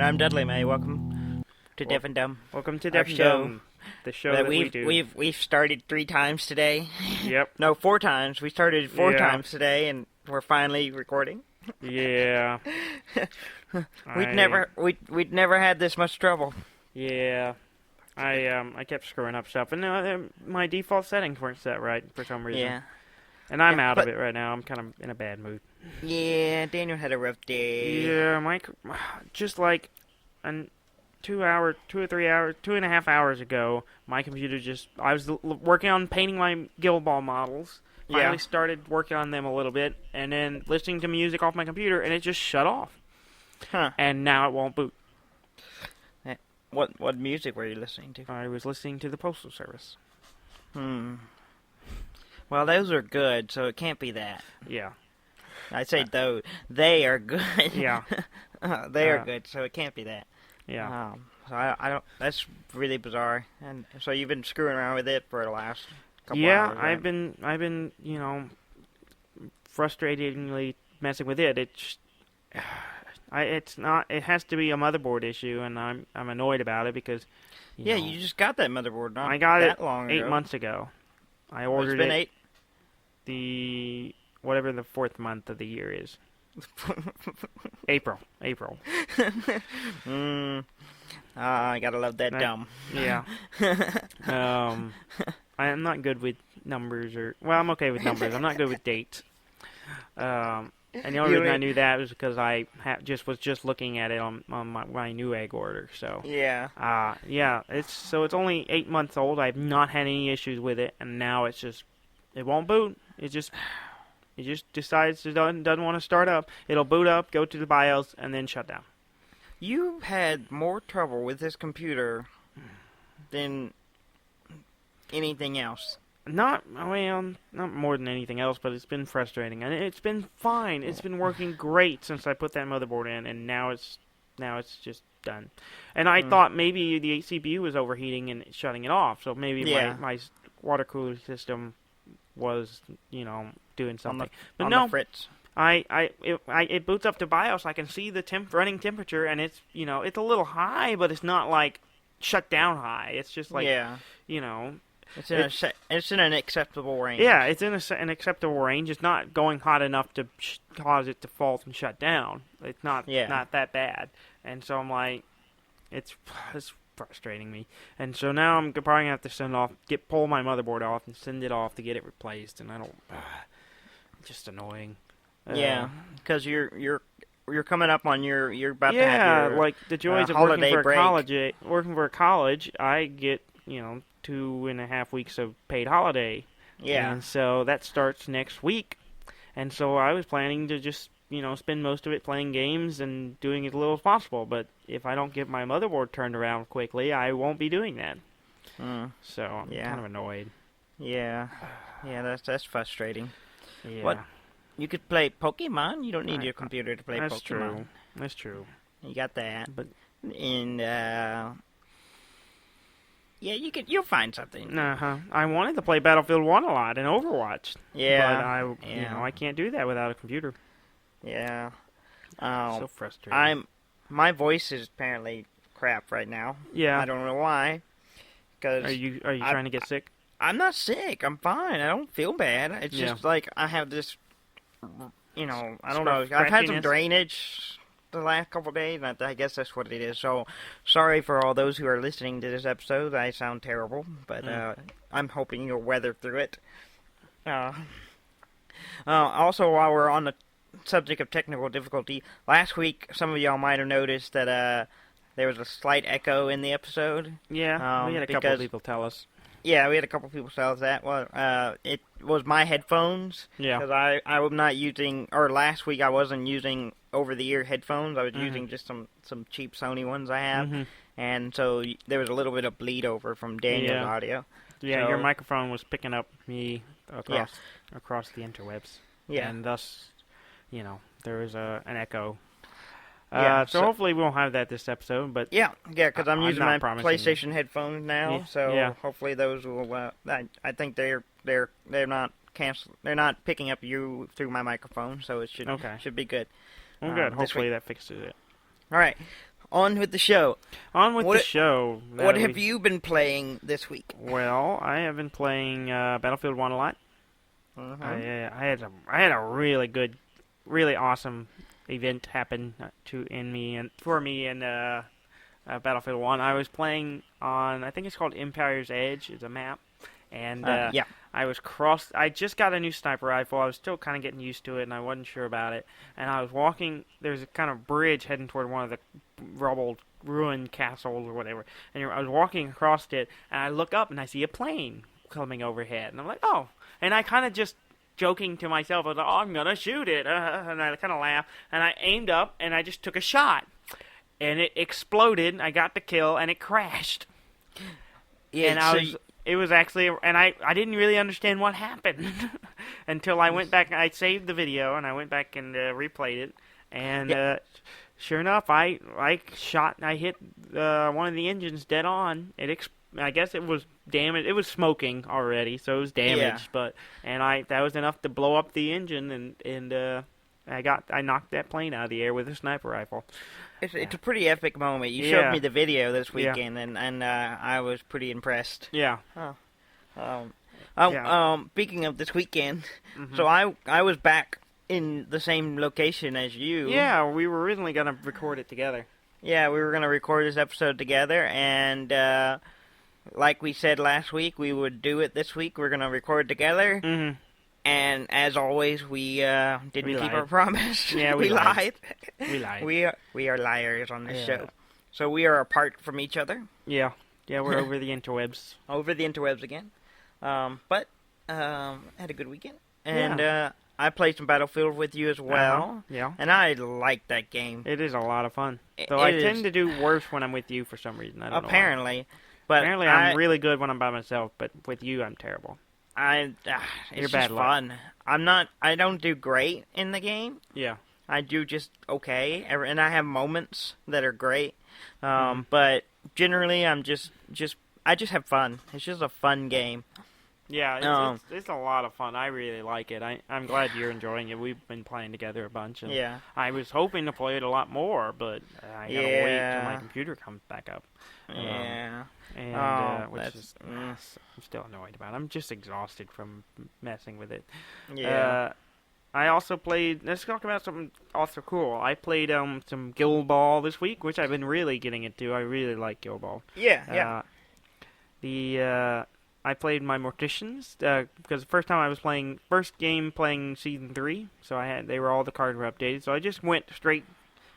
I'm Dudley, May. Welcome to Deaf and Dumb. Welcome to Deaf and Dumb, the show that we do. We've started 3 times today. Yep. No, 4 times. We started 4 times today, and we're finally recording. Yeah. We'd never had this much trouble. Yeah. I kept screwing up stuff, and my default settings weren't set right for some reason. Yeah. And I'm out of it right now. I'm kind of in a bad mood. Yeah, Daniel had a rough day. Yeah, just like 2.5 hours ago, my computer I was working on painting my Guildball models. Finally started working on them a little bit, and then listening to music off my computer, and it just shut off. Huh. And now it won't boot. What music were you listening to? I was listening to the Postal Service. Well, those are good, so it can't be that. Yeah. I say though they are good. Yeah. They are good, so it can't be that. Yeah. So I don't. That's really bizarre. And so you've been screwing around with it for the last couple hours. Yeah, Right? I've been frustratingly messing with it. It's not. It has to be a motherboard issue, and I'm annoyed about it because. You just got that motherboard. Not I got that it long 8 ago. months ago. I ordered it's been it. 8. Whatever the 4th month of the year is. April. I gotta love that dumb. Yeah. I'm not good with numbers I'm okay with numbers. I'm not good with dates. And the only reason I knew that was because I was just looking at it on my new egg order. So yeah. It's only 8 months old. I've not had any issues with it, and now it won't boot. It just decides it doesn't want to start up. It'll boot up, go to the BIOS, and then shut down. You've had more trouble with this computer than anything else. Not more than anything else, but it's been frustrating, and it's been fine. It's been working great since I put that motherboard in, and now it's just done. And I thought maybe the CPU was overheating and shutting it off, so maybe my water cooler system was doing something. But no, the fritz. It boots up to BIOS. I can see the running temperature, and it's it's a little high, but it's not like shut down high. It's just like It's in an acceptable range. Yeah, it's in an acceptable range. It's not going hot enough to cause it to fault and shut down. It's not that bad. And so I'm like, it's frustrating me. And so now I'm probably gonna have to pull my motherboard off and send it off to get it replaced. And I don't, just annoying. Yeah, because you're coming up on you're about to have your like the joys of working for a college. I get 2.5 weeks of paid holiday. Yeah. And so that starts next week. And so I was planning to just, spend most of it playing games and doing as little as possible. But if I don't get my motherboard turned around quickly, I won't be doing that. So I'm kind of annoyed. Yeah. Yeah, that's frustrating. Yeah. What? You could play Pokemon? You don't need your computer to play That's Pokemon. That's true. You got that. And you'll find something. I wanted to play Battlefield 1 a lot and Overwatch. Yeah. But I can't do that without a computer. Yeah. So frustrating. My voice is apparently crap right now. Yeah. I don't know why. Cause are you trying to get sick? I'm not sick. I'm fine. I don't feel bad. It's just like I have this, I don't know. I've had some drainage the last couple of days, and I guess that's what it is. So, sorry for all those who are listening to this episode. I sound terrible, but I'm hoping you'll weather through it. Also, while we're on the subject of technical difficulty, last week some of y'all might have noticed that there was a slight echo in the episode. Yeah, we had a couple of people tell us. Yeah, we had a couple of people tell us that. Well, it was my headphones. Yeah. Because I'm not using, or last week I wasn't using over-the-ear headphones. I was using just some cheap Sony ones I have. And so there was a little bit of bleed over from Daniel's audio. Yeah, so, your microphone was picking up me across the interwebs. Yeah. And thus, there was an echo. So hopefully we won't have that this episode, but because I'm using my PlayStation headphones now, hopefully those will. I think they're not they're not picking up you through my microphone, so it should be good. Well, good. Hopefully that fixes it. All right. on with the show. On with the show. What have you been playing this week? Well, I have been playing Battlefield 1 a lot. Uh-huh. I had a really good, really awesome event happen for me in Battlefield 1. I was playing on, I think it's called Empire's Edge. It's a map. And I just got a new sniper rifle. I was still kind of getting used to it, and I wasn't sure about it. And I was walking, there's a kind of bridge heading toward one of the ruined castles or whatever. And I was walking across it, and I look up, and I see a plane coming overhead. And I'm like, oh. And I kind of just joking to myself, I was like, oh, I'm going to shoot it. And I kind of laughed, and I aimed up, and I just took a shot. And it exploded, and I got the kill, and it crashed. Yeah, and it was actually, and I didn't really understand what happened until I went back. I saved the video and I went back and replayed it, and sure enough, I hit one of the engines dead on. I guess it was damaged. It was smoking already, so it was damaged. Yeah. That was enough to blow up the engine, and I knocked that plane out of the air with a sniper rifle. It's a pretty epic moment. You showed me the video this weekend, and I was pretty impressed. Yeah. Speaking of this weekend, so I was back in the same location as you. Yeah, we were originally going to record it together. Yeah, we were going to record this episode together, and like we said last week, we would do it this week. We're going to record together. Mm-hmm. And as always, we didn't keep our promise. Yeah, we lied. We lied. We are liars on this show. So we are apart from each other. Yeah, we're over the interwebs. Over the interwebs again. But had a good weekend. And I played some Battlefield with you as well. Yeah. And I liked that game. It is a lot of fun. Though I tend to do worse when I'm with you for some reason. I don't know why. But apparently I'm really good when I'm by myself, but with you I'm terrible. It's just fun. I don't do great in the game. Yeah. I do just okay, and I have moments that are great. But generally, I just have fun. It's just a fun game. Yeah, it's a lot of fun. I really like it. I'm glad you're enjoying it. We've been playing together a bunch. And I was hoping to play it a lot more, but I gotta wait till my computer comes back up. I'm still annoyed about it. I'm just exhausted from messing with it. Yeah. I also played, let's talk about something also cool. I played some Guildball this week, which I've been really getting into. I really like Guildball. Yeah. I played my Morticians, because the first game playing Season 3, so they were all the cards were updated, so I just went straight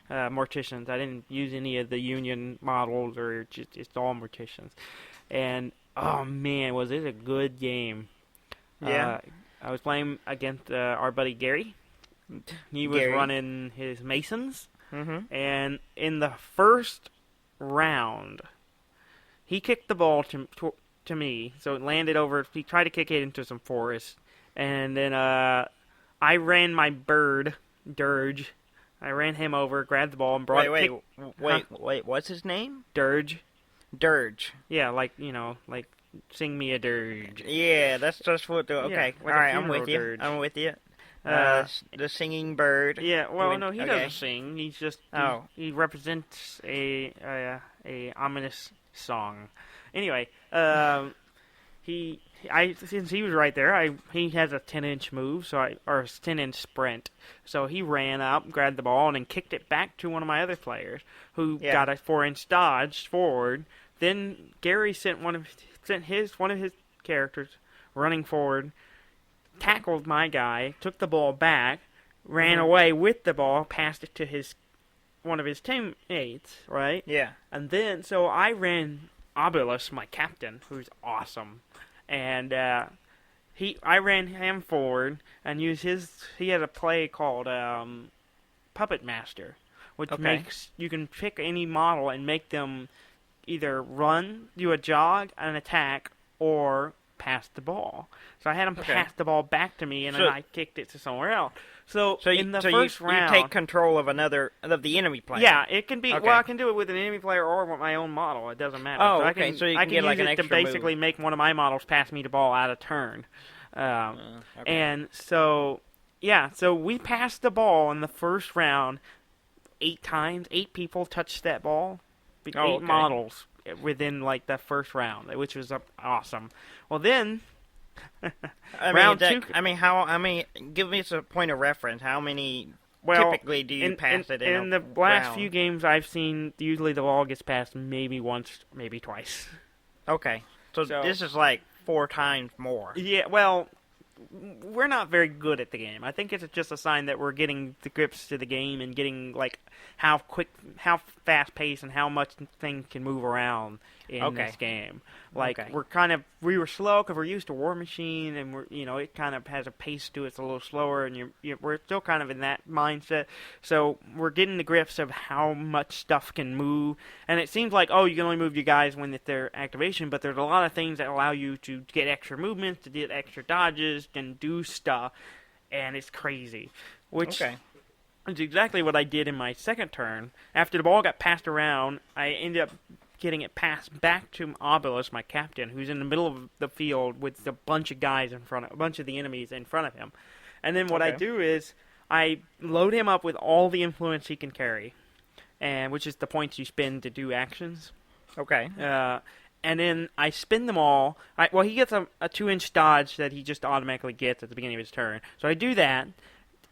Morticians. I didn't use any of the Union models, or it's all Morticians. And, oh man, was it a good game. Yeah. I was playing against our buddy Gary. He was running his Masons. Mm-hmm. And in the first round, he kicked the ball to me, so it landed over. He tried to kick it into some forest. And then I ran my bird, Dirge. I ran him over, grabbed the ball, and brought it. Wait, what's his name? Dirge. Yeah, like sing me a dirge. Yeah, that's what. Okay, yeah, all right, I'm with you. Dirge. I'm with you. The singing bird. Yeah, well, no, he doesn't sing. He's just he represents a ominous song. Anyway, since he was right there, he has a 10-inch move, or a 10-inch sprint. So he ran up, grabbed the ball, and then kicked it back to one of my other players, who got a 4-inch dodge forward. Then Gary sent one of his characters running forward, tackled my guy, took the ball back, ran away with the ball, passed it to one of his teammates, right? Yeah. And then, so I ran Obulus, my captain, who's awesome, and I ran him forward and used he has a play called Puppet Master, which makes you can pick any model and make them either do a jog, an attack, or pass the ball. So I had him pass the ball back to me, and then I kicked it to somewhere else. So in the first round, you take control of the enemy player. Yeah, it can be. Okay. Well, I can do it with an enemy player or with my own model. It doesn't matter. Oh, okay. So you can get like an extra move. I can use it to basically make one of my models pass me the ball out of turn. And so we passed the ball in the first round 8 times. 8 people touched that ball. 8 okay. models within like the first round, which was awesome. Well, then round 2. Give me a point of reference. How many typically do you pass it in the last few games I've seen? Usually the ball gets passed maybe once, maybe twice. Okay, so this is like 4 times more. Yeah, well, we're not very good at the game. I think it's just a sign that we're getting the grips to the game and getting like how fast paced and how much things can move around in this game. Like we were slow because we're used to War Machine, and it kind of has a pace to it. It's a little slower, and we're still kind of in that mindset. So we're getting the grips of how much stuff can move, and it seems like you can only move your guys when it's their activation, but there's a lot of things that allow you to get extra movements, to get extra dodges, and do stuff, and it's crazy. Which is exactly what I did in my second turn. After the ball got passed around, I ended up getting it passed back to Obelisk, my captain, who's in the middle of the field with a bunch of guys a bunch of the enemies in front of him. And then what I do is I load him up with all the influence he can carry, and which is the points you spend to do actions. Okay. And then I spin them all. He gets a 2-inch dodge that he just automatically gets at the beginning of his turn. So I do that,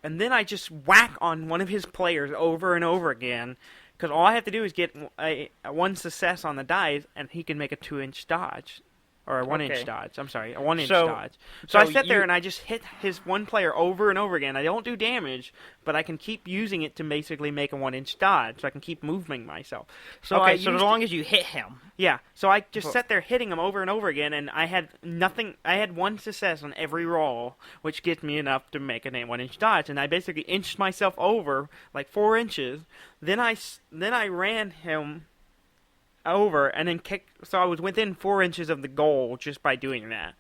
and then I just whack on one of his players over and over again, because all I have to do is get a 1 success on the dice, and he can make a 2-inch dodge. Or a 1-inch dodge. I'm sorry, a 1-inch dodge. So I sit there and I just hit his one player over and over again. I don't do damage, but I can keep using it to basically make a 1-inch dodge. So I can keep moving myself. So as long as you hit him. Yeah. So I just sat there hitting him over and over again, and I had nothing. I had 1 success on every roll, which gets me enough to make a 1-inch dodge. And I basically inched myself over like 4 inches. Then I ran him over and then kicked, so I was within 4 inches of the goal just by doing that.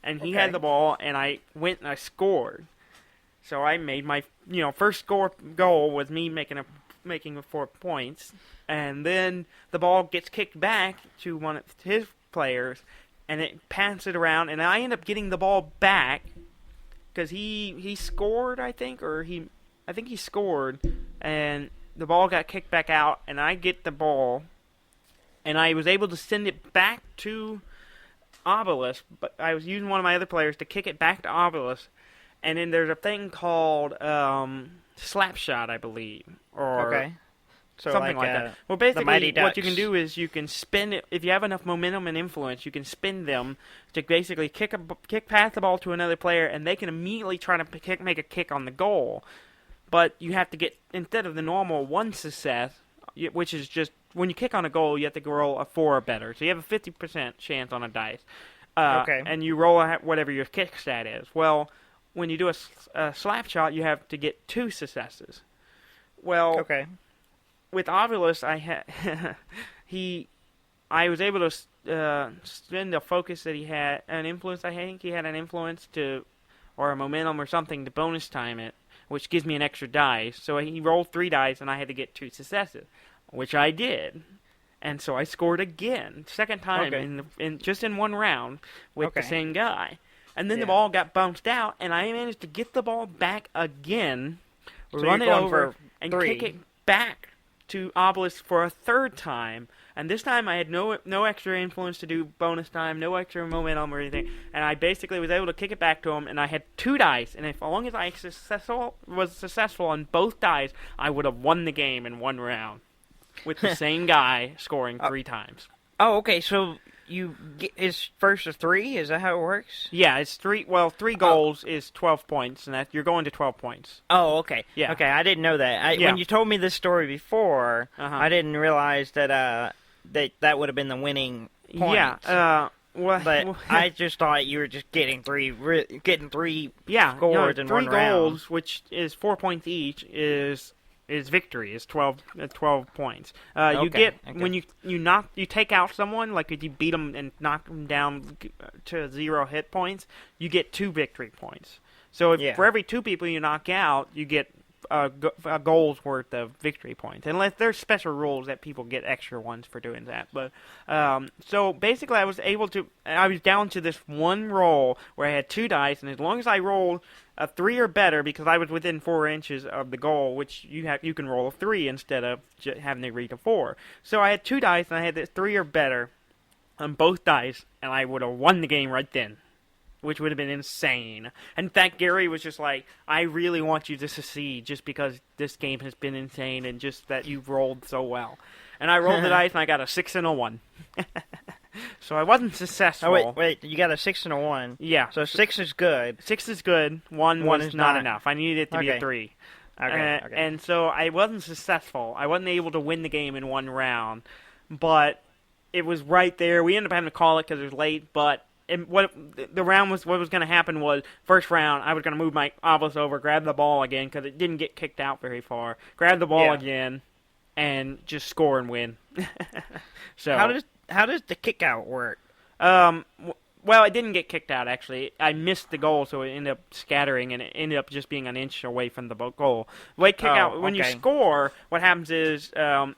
And he had the ball, and I went and I scored. So I made my first goal was me making 4 points, and then the ball gets kicked back to one of his players, and it passes it around, and I end up getting the ball back because he scored, I think he scored, and the ball got kicked back out, and I get the ball. And I was able to send it back to Obelisk, but I was using one of my other players to kick it back to Obelisk. And then there's a thing called slap shot, I believe, or so something like that. Well, basically, what you can do is you can spin it. If you have enough momentum and influence, you can spin them to basically kick past the ball to another player, and they can immediately try to make a kick on the goal. But you have to get, instead of the normal 1 success, which is just, when you kick on a goal, you have to roll a 4 or better. So you have a 50% chance on a dice. And you roll whatever your kick stat is. Well, when you do a slap shot, you have to get 2 successes. Well, with Obelisk, I was able to spend the focus that he had, an influence. I think he had an influence or a momentum or something to bonus time it, which gives me an extra dice. So he rolled 3 dice, and I had to get 2 successes, which I did. And so I scored again, second time in 1 round with the same guy. And then the ball got bounced out, and I managed to get the ball back again, run it over, and kick it back to Obelisk for a 3rd time. And this time I had no extra influence to do bonus time, no extra momentum or anything. And I basically was able to kick it back to him, and I had 2 dice. And as long as I was successful on both dice, I would have won the game in 1 round with the same guy scoring 3 times. Oh, okay. So it's first of 3? Is that how it works? Yeah, it's 3. Well, 3 goals is 12 points, and you're going to 12 points. Oh, okay. Yeah. Okay, I didn't know that. When you told me this story before, I didn't realize that that would have been the winning point. Yeah. But I just thought you were just getting 3 scores in 1 round. 3 goals, which is 4 points each, is victory. Is 12 points. You get when you take out someone, like if you beat them and knock them down to 0 hit points, you get 2 victory points. So for every 2 people you knock out, you get a goal's worth of victory points, unless there's special rules that people get extra ones for doing that. But so basically, I was down to this one roll where I had 2 dice, and as long as I rolled a 3 or better, because I was within 4 inches of the goal, which you can roll a 3 instead of having to reach a 4. So I had 2 dice, and I had this 3 or better on both dice, and I would have won the game right then, which would have been insane. In fact, Gary was just like, I really want you to succeed just because this game has been insane and just that you've rolled so well. And I rolled the dice and I got a 6 and a 1. So I wasn't successful. Oh, wait, you got a 6 and a 1. Yeah. So 6 is good. 6 is good. 1 was not enough. I needed it to be a 3. Okay. And so I wasn't successful. I wasn't able to win the game in one round. But it was right there. We ended up having to call it because it was late, but what was going to happen was, first round, I was going to move my obelisk over, grab the ball again, because it didn't get kicked out very far, grab the ball again, and just score and win. So how does the kick out work? Well, it didn't get kicked out, actually. I missed the goal, so it ended up scattering, and it ended up just being an inch away from the goal. When you score, what happens is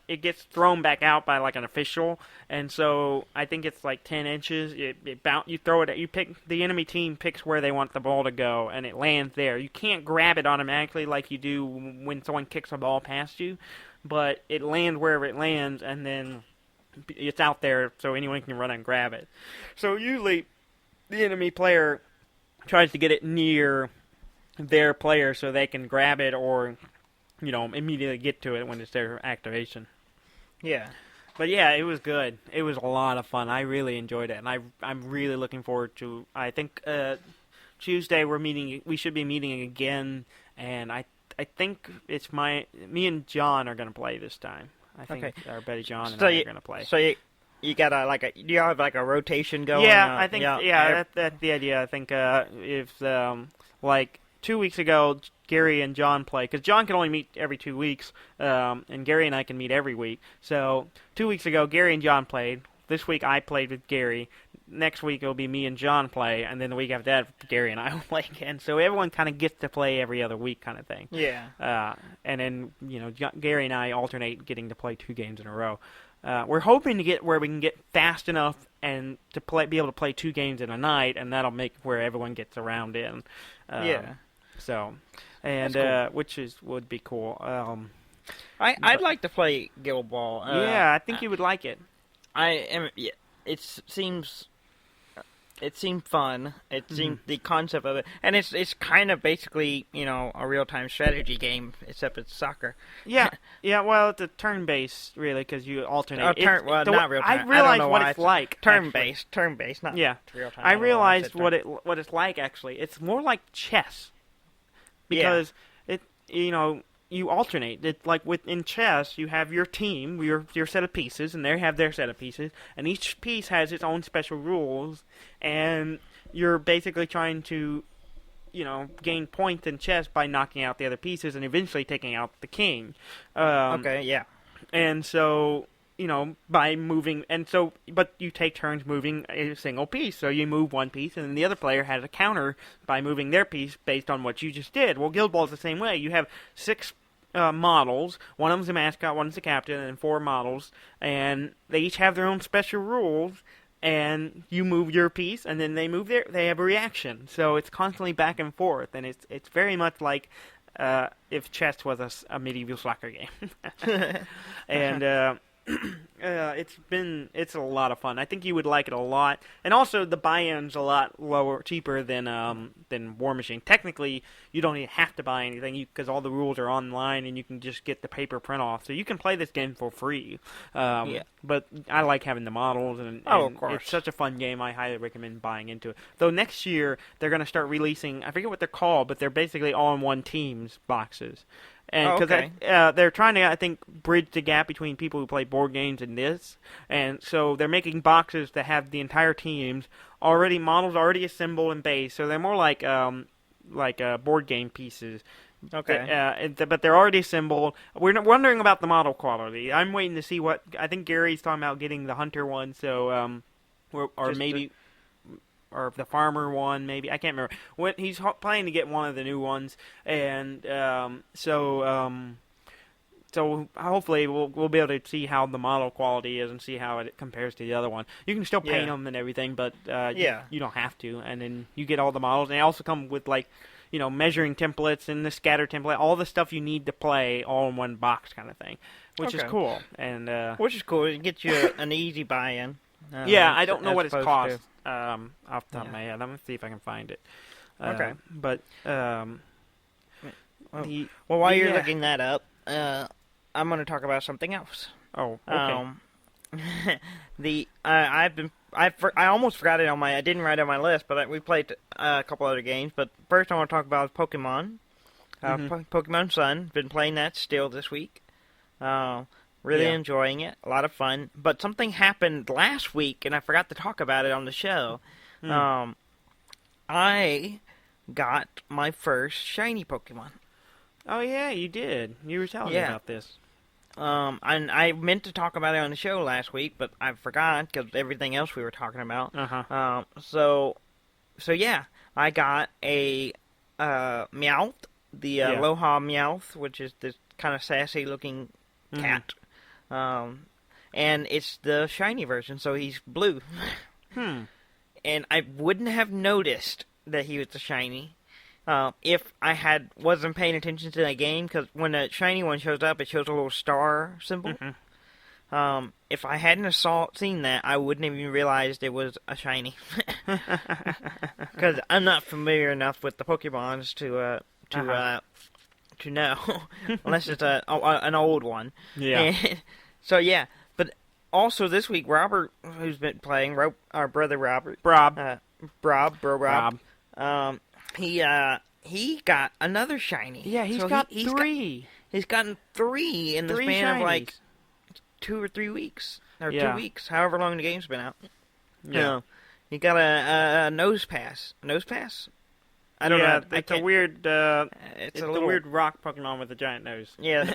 it gets thrown back out by like an official, and so I think it's like 10 inches. You throw it, the enemy team picks where they want the ball to go, and it lands there. You can't grab it automatically like you do when someone kicks a ball past you, but it lands wherever it lands, and then it's out there so anyone can run and grab it. So usually the enemy player tries to get it near their player so they can grab it or, immediately get to it when it's their activation. Yeah. But yeah, it was good. It was a lot of fun. I really enjoyed it, and I'm really looking forward to. I think Tuesday we should be meeting again, and I think it's me and John are going to play this time. I think our buddy John and I are going to play. So you got do you have like a rotation going? Yeah, I think that's the idea. I think if 2 weeks ago Gary and John play, because John can only meet every 2 weeks, and Gary and I can meet every week. So 2 weeks ago Gary and John played. This week I played with Gary. Next week it'll be me and John play, and then the week after that Gary and I will play again. So everyone kind of gets to play every other week, kind of thing. Yeah. And then Gary and I alternate getting to play 2 games in a row. We're hoping to get where we can get fast enough and to be able to play 2 games in a night, and that'll make where everyone gets around in. Yeah. So, and cool. would be cool. I'd like to play Guildball. Yeah, I think you would like it. Yeah, it seems fun. It seems the concept of it, and it's kind of basically a real-time strategy game, except it's soccer. Yeah, yeah. Well, it's a turn-based really, because you alternate. Not real-time. I realized what it's like. Turn-based, not real-time. I realized what it's like actually. It's more like chess, because you alternate. It's like in chess, you have your team, your set of pieces, and they have their set of pieces, and each piece has its own special rules, and you're basically trying to, gain points in chess by knocking out the other pieces and eventually taking out the king. And so, by moving, but you take turns moving a single piece. So you move one piece, and then the other player has a counter by moving their piece based on what you just did. Well, Guildball is the same way. You have 6 models. One of them's a mascot, one's a captain, and 4 models. And they each have their own special rules. And you move your piece, and then they have a reaction. So it's constantly back and forth, and it's very much like if chess was a medieval soccer game. And it's a lot of fun. I think you would like it a lot, and also the buy-in's a lot cheaper than War Machine. Technically, you don't even have to buy anything because all the rules are online, and you can just get the paper print off, so you can play this game for free. But I like having the models, and of course, it's such a fun game. I highly recommend buying into it. Though next year they're going to start releasing, I forget what they're called, but they're basically all-in-one teams boxes. And because they're trying to, I think, bridge the gap between people who play board games and this, and so they're making boxes that have the entire teams models already assembled and based. So they're more like board game pieces. Okay. But they're already assembled. We're wondering about the model quality. I'm waiting to see what I think Gary's talking about getting the Hunter one. So, or the farmer one, maybe. I can't remember. He's planning to get one of the new ones, and so hopefully we'll be able to see how the model quality is and see how it compares to the other one. You can still paint them and everything, but you don't have to. And then you get all the models, and they also come with measuring templates and the scatter template, all the stuff you need to play all in one box kind of thing, which is cool. And which is cool. It gets you an easy buy-in. I don't know what it's cost off the top of my head. Let me see if I can find it. Okay. But while you're looking that up, I'm going to talk about something else. Oh, okay. I almost forgot it I didn't write it on my list, but we played a couple other games. But first I want to talk about Pokemon. Pokemon Sun. Been playing that still this week. Really enjoying it. A lot of fun. But something happened last week, and I forgot to talk about it on the show. I got my first shiny Pokemon. Oh, yeah, you did. You were telling me about this. And I meant to talk about it on the show last week, but I forgot because everything else we were talking about. So yeah, I got a Meowth, the Aloha Meowth, which is this kind of sassy-looking cat. And it's the shiny version, so he's blue. And I wouldn't have noticed that he was the shiny if I wasn't paying attention to that game, because when a shiny one shows up, it shows a little star symbol. If I hadn't seen that, I wouldn't have even realized it was a shiny. Because I'm not familiar enough with the Pokemons to know, unless it's an old one. Yeah. So yeah, but also this week, Robert, who's been playing, our brother Robert, Rob, he got another shiny. Yeah, he's got three. He's gotten three in the span of like 2 or 3 weeks. Or 2 weeks, however long the game's been out. Yeah. He got a nose pass. Nose pass? I don't know. It's a weird it's a weird rock Pokemon with a giant nose. Yeah,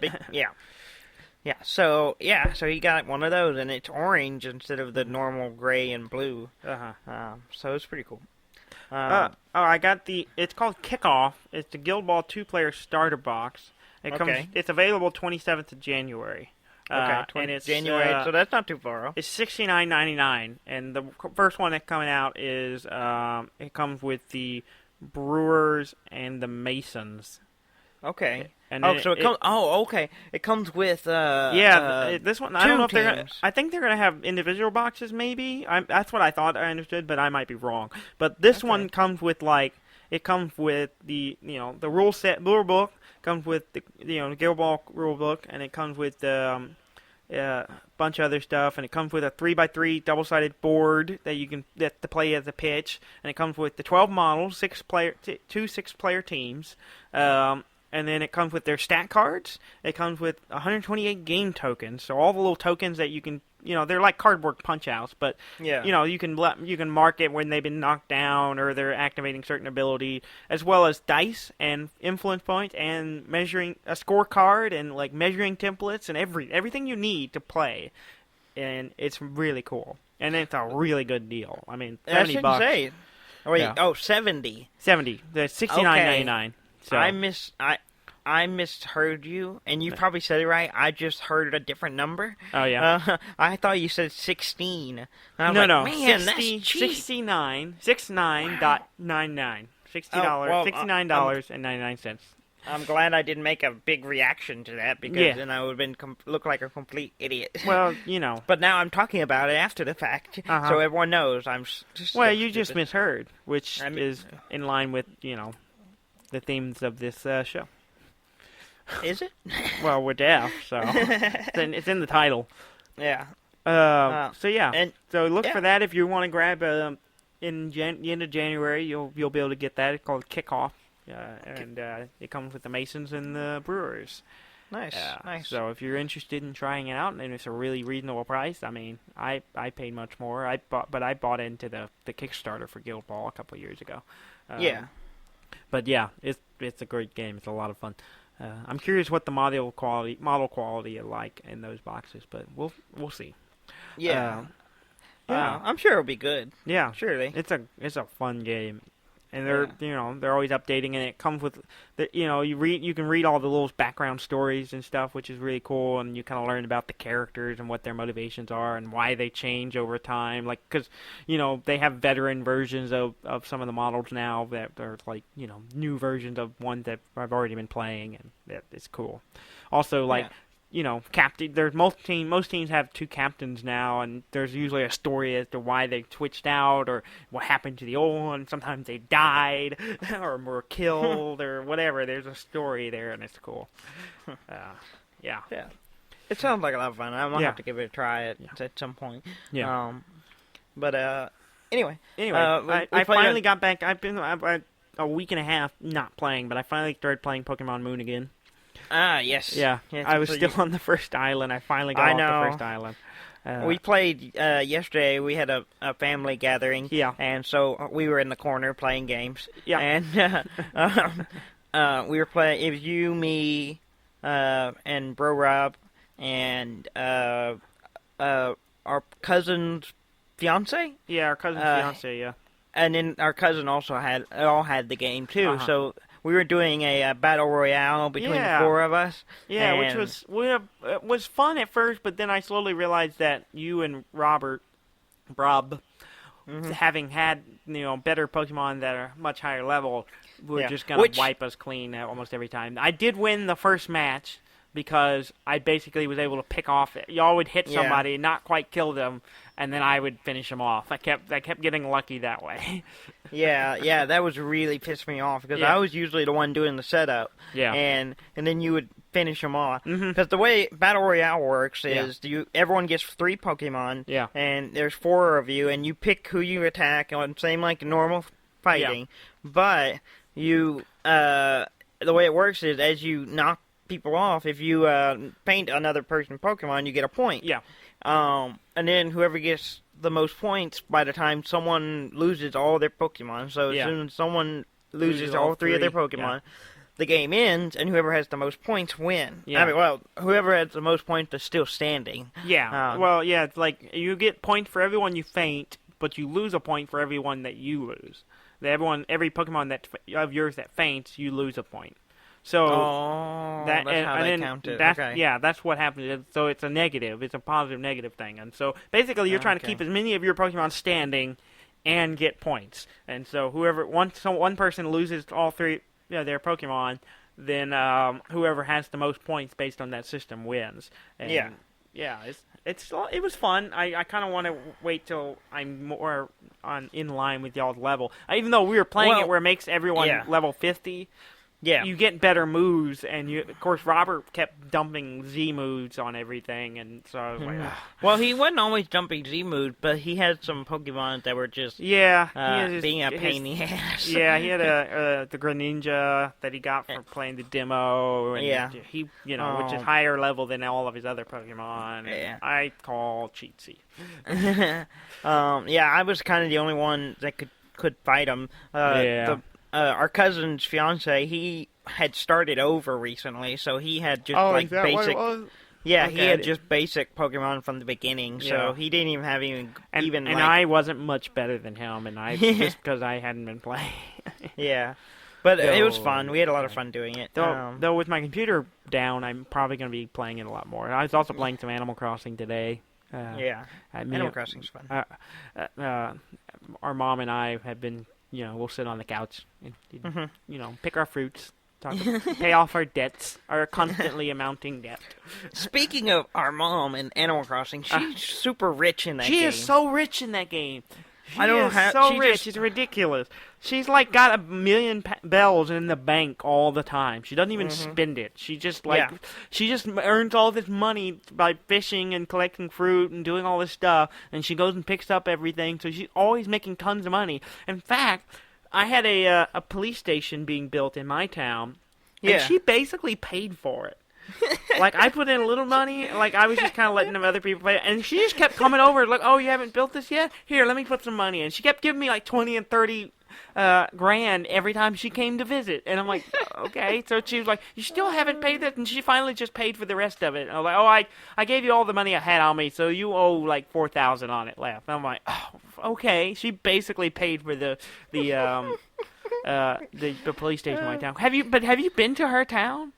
Yeah, so he got one of those, and it's orange instead of the normal gray and blue. So it's pretty cool. I got it's called Kickoff. It's the Guildball 2-player starter box. It's available 27th of January. And it's January, so that's not too far off. It's $69.99, and the first one that's coming out is it comes with the Brewers and the Masons. Okay. And okay. It comes with this one. I don't know if they're teams. I think they're gonna have individual boxes. Maybe that's what I thought. I understood, but I might be wrong. But this one comes with the the rule book. Comes with the Guildball rule book, and it comes with a bunch of other stuff, and it comes with a 3x3 double-sided board that to play as a pitch, and it comes with the 12 models, 2 6-player teams. And then it comes with their stat cards. It comes with 128 game tokens. So all the little tokens that you can, they're like cardboard punch-outs, but you can mark it when they've been knocked down or they're activating certain ability, as well as dice and influence points and measuring a scorecard and like measuring templates and everything you need to play. And it's really cool. And it's a really good deal. I mean, $70. Say. Oh wait, 70. 70. The $69.99. So. I misheard you, and you probably said it right. I just heard a different number. Oh, yeah? I thought you said 16. No. Man, 60, that's cheap. 69.99. $60, $69.99. I'm glad I didn't make a big reaction to that, because then I would have been look like a complete idiot. Well, But now I'm talking about it after the fact, so everyone knows I'm just Well, you just misheard, which is in line with, the themes of this show. Is it? Well, we're deaf, so it's in the title. Yeah. So look for that if you want to grab in the end of January. You'll be able to get that. It's called Kickoff, and it comes with the Masons and the Brewers. Nice. So if you're interested in trying it out, and it's a really reasonable price, I mean, I paid much more. I bought into the Kickstarter for Guildball a couple of years ago. But yeah, it's a great game. It's a lot of fun. I'm curious what the model quality is like in those boxes, but we'll see. Yeah. Yeah. I'm sure it'll be good. Yeah. Surely. It's a fun game. And they're always updating, and it comes with you can read all the little background stories and stuff, which is really cool, and you kind of learn about the characters and what their motivations are and why they change over time. Like, because they have veteran versions of some of the models now that are like new versions of ones that I've already been playing, and that is cool. Also, like. Captain. There's most teams have 2 captains now, and there's usually a story as to why they switched out or what happened to the old one. Sometimes they died or were killed or whatever. There's a story there, and it's cool. Yeah. It sounds like a lot of fun. I'm gonna have to give it a try at some point. Yeah. Anyway, I finally got back. I've been a week and a half not playing, but I finally started playing Pokemon Moon again. Ah, yes. Yeah, I was still on the first island. I finally got off the first island. We played yesterday. We had a family gathering. Yeah. And so we were in the corner playing games. Yeah. And we were playing. It was you, me, and Bro Rob, and our cousin's fiance. Yeah, our cousin's fiance. Yeah. And then our cousin also had the game too. Uh-huh. So we were doing a battle royale between the 4 of us. Yeah, which was fun at first, but then I slowly realized that you and Rob, having had better Pokemon that are much higher level, were just gonna wipe us clean almost every time. I did win the first match because I basically was able to pick off. Y'all would hit somebody, not quite kill them, and then I would finish them off. I kept getting lucky that way. Yeah, that was really pissed me off because I was usually the one doing the setup. Yeah. And then you would finish them off. Because Mm-hmm. the way Battle Royale works is everyone gets 3 Pokemon. Yeah. And there's 4 of you, and you pick who you attack, on same like normal fighting. Yeah. But you, the way it works is as you knock people off, if you paint another person's Pokemon, you get a point. Yeah. And then whoever gets the most points by the time someone loses all their Pokemon. So as soon as someone loses all 3 of their Pokemon, the game ends, and whoever has the most points win. Yeah. I mean, whoever has the most points is still standing. Yeah. It's like you get points for everyone you faint, but you lose a point for everyone that you lose. Every Pokemon of yours that faints, you lose a point. So that's how they count it. Okay. Yeah, that's what happens. So it's a negative. It's a positive-negative thing. And so basically you're trying to keep as many of your Pokemon standing and get points. And so one person loses all 3 their Pokemon, then whoever has the most points based on that system wins. And it was fun. I kind of want to wait till I'm more in line with y'all's level. Even though we were playing it where it makes everyone level 50, you get better moves, and of course Robert kept dumping Z moves on everything, and so I was like, well, he wasn't always dumping Z moves, but he had some Pokemon that were just being a pain in the ass. Yeah, he had the Greninja that he got for playing the demo, and he which is higher level than all of his other Pokemon. And I call cheatsy. I was kind of the only one that could fight him. Our cousin's fiance, he had started over recently, so he had just basic. Yeah, he had just basic Pokemon from the beginning, so he didn't even have and I wasn't much better than him, and I just because I hadn't been playing. But it was fun. We had a lot of fun doing it. Though with my computer down, I'm probably going to be playing it a lot more. I was also playing some Animal Crossing today. Animal Crossing's fun. Our mom and I have been. We'll sit on the couch and, pick our fruits, pay off our debts, our constantly amounting debt. Speaking of our mom and Animal Crossing, she's super rich in that game. She is so rich in that game. She's ridiculous. She's like got 1 million bells in the bank all the time. She doesn't even spend it. She just she just earns all this money by fishing and collecting fruit and doing all this stuff. And she goes and picks up everything. So she's always making tons of money. In fact, I had a police station being built in my town, and she basically paid for it. Like, I put in a little money, like, I was just kind of letting them other people play, and she just kept coming over, like, oh, you haven't built this yet? Here, let me put some money in. She kept giving me, like, 20 and 30 grand every time she came to visit, and I'm like, okay. So she was like, you still haven't paid that? And she finally just paid for the rest of it. And I was like, oh, I gave you all the money I had on me, so you owe, like, $4,000 on it left. And I'm like, oh, okay. She basically paid for the police station in my town. Have you been to her town?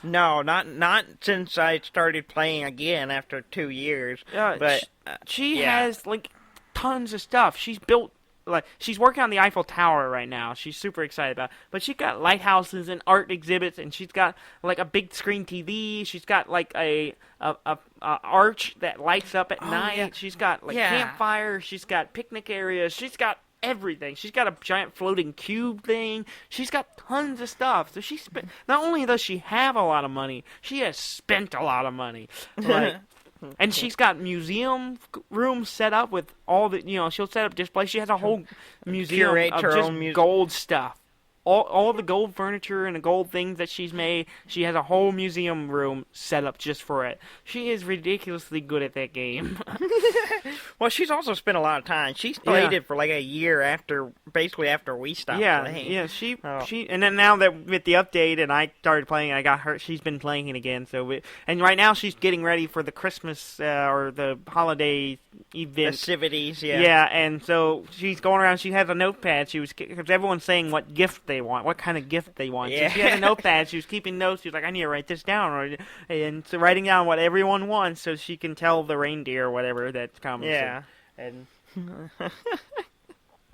No, not since I started playing again after 2 years. But she has like tons of stuff. She's built, like, she's working on the Eiffel Tower right now. She's super excited about it. But she's got lighthouses and art exhibits, and she's got like a big screen TV. She's got like a arch that lights up at night. Yeah. She's got like campfires. She's got picnic areas. She's got everything. She's got a giant floating cube thing. She's got tons of stuff. So she spent. Not only does she have a lot of money, she has spent a lot of money. Like, and she's got museum rooms set up with all the. She'll set up displays. She has a whole museum of just gold stuff. All the gold furniture and the gold things that she's made, she has a whole museum room set up just for it. She is ridiculously good at that game. Well, she's also spent a lot of time. She's played it for like a year after we stopped playing. Yeah, she and then now that with the update and I started playing, I got her. She's been playing it again. And right now she's getting ready for the Christmas or the holiday event festivities. Yeah, and so she's going around. She has a notepad. Because everyone's saying what gift they want, what kind of gift they want. Yeah. So she had a notepad. She was keeping notes. She was like, I need to write this down, and so writing down what everyone wants so she can tell the reindeer or whatever that's coming. Yeah. And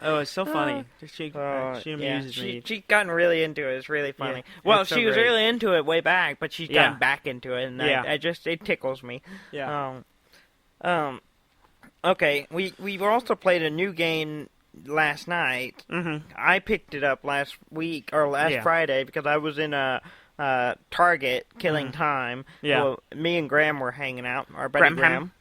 oh, it's so funny. She amuses me. She's gotten really into it. It's really funny. Yeah, well, she was really into it way back, but she's gotten back into it, and it tickles me. Yeah. Okay, we also played a new game last night. Mm-hmm. I picked it up last Friday because I was in a Target killing time. Yeah. Well, me and Graham were hanging out. Our buddy Graham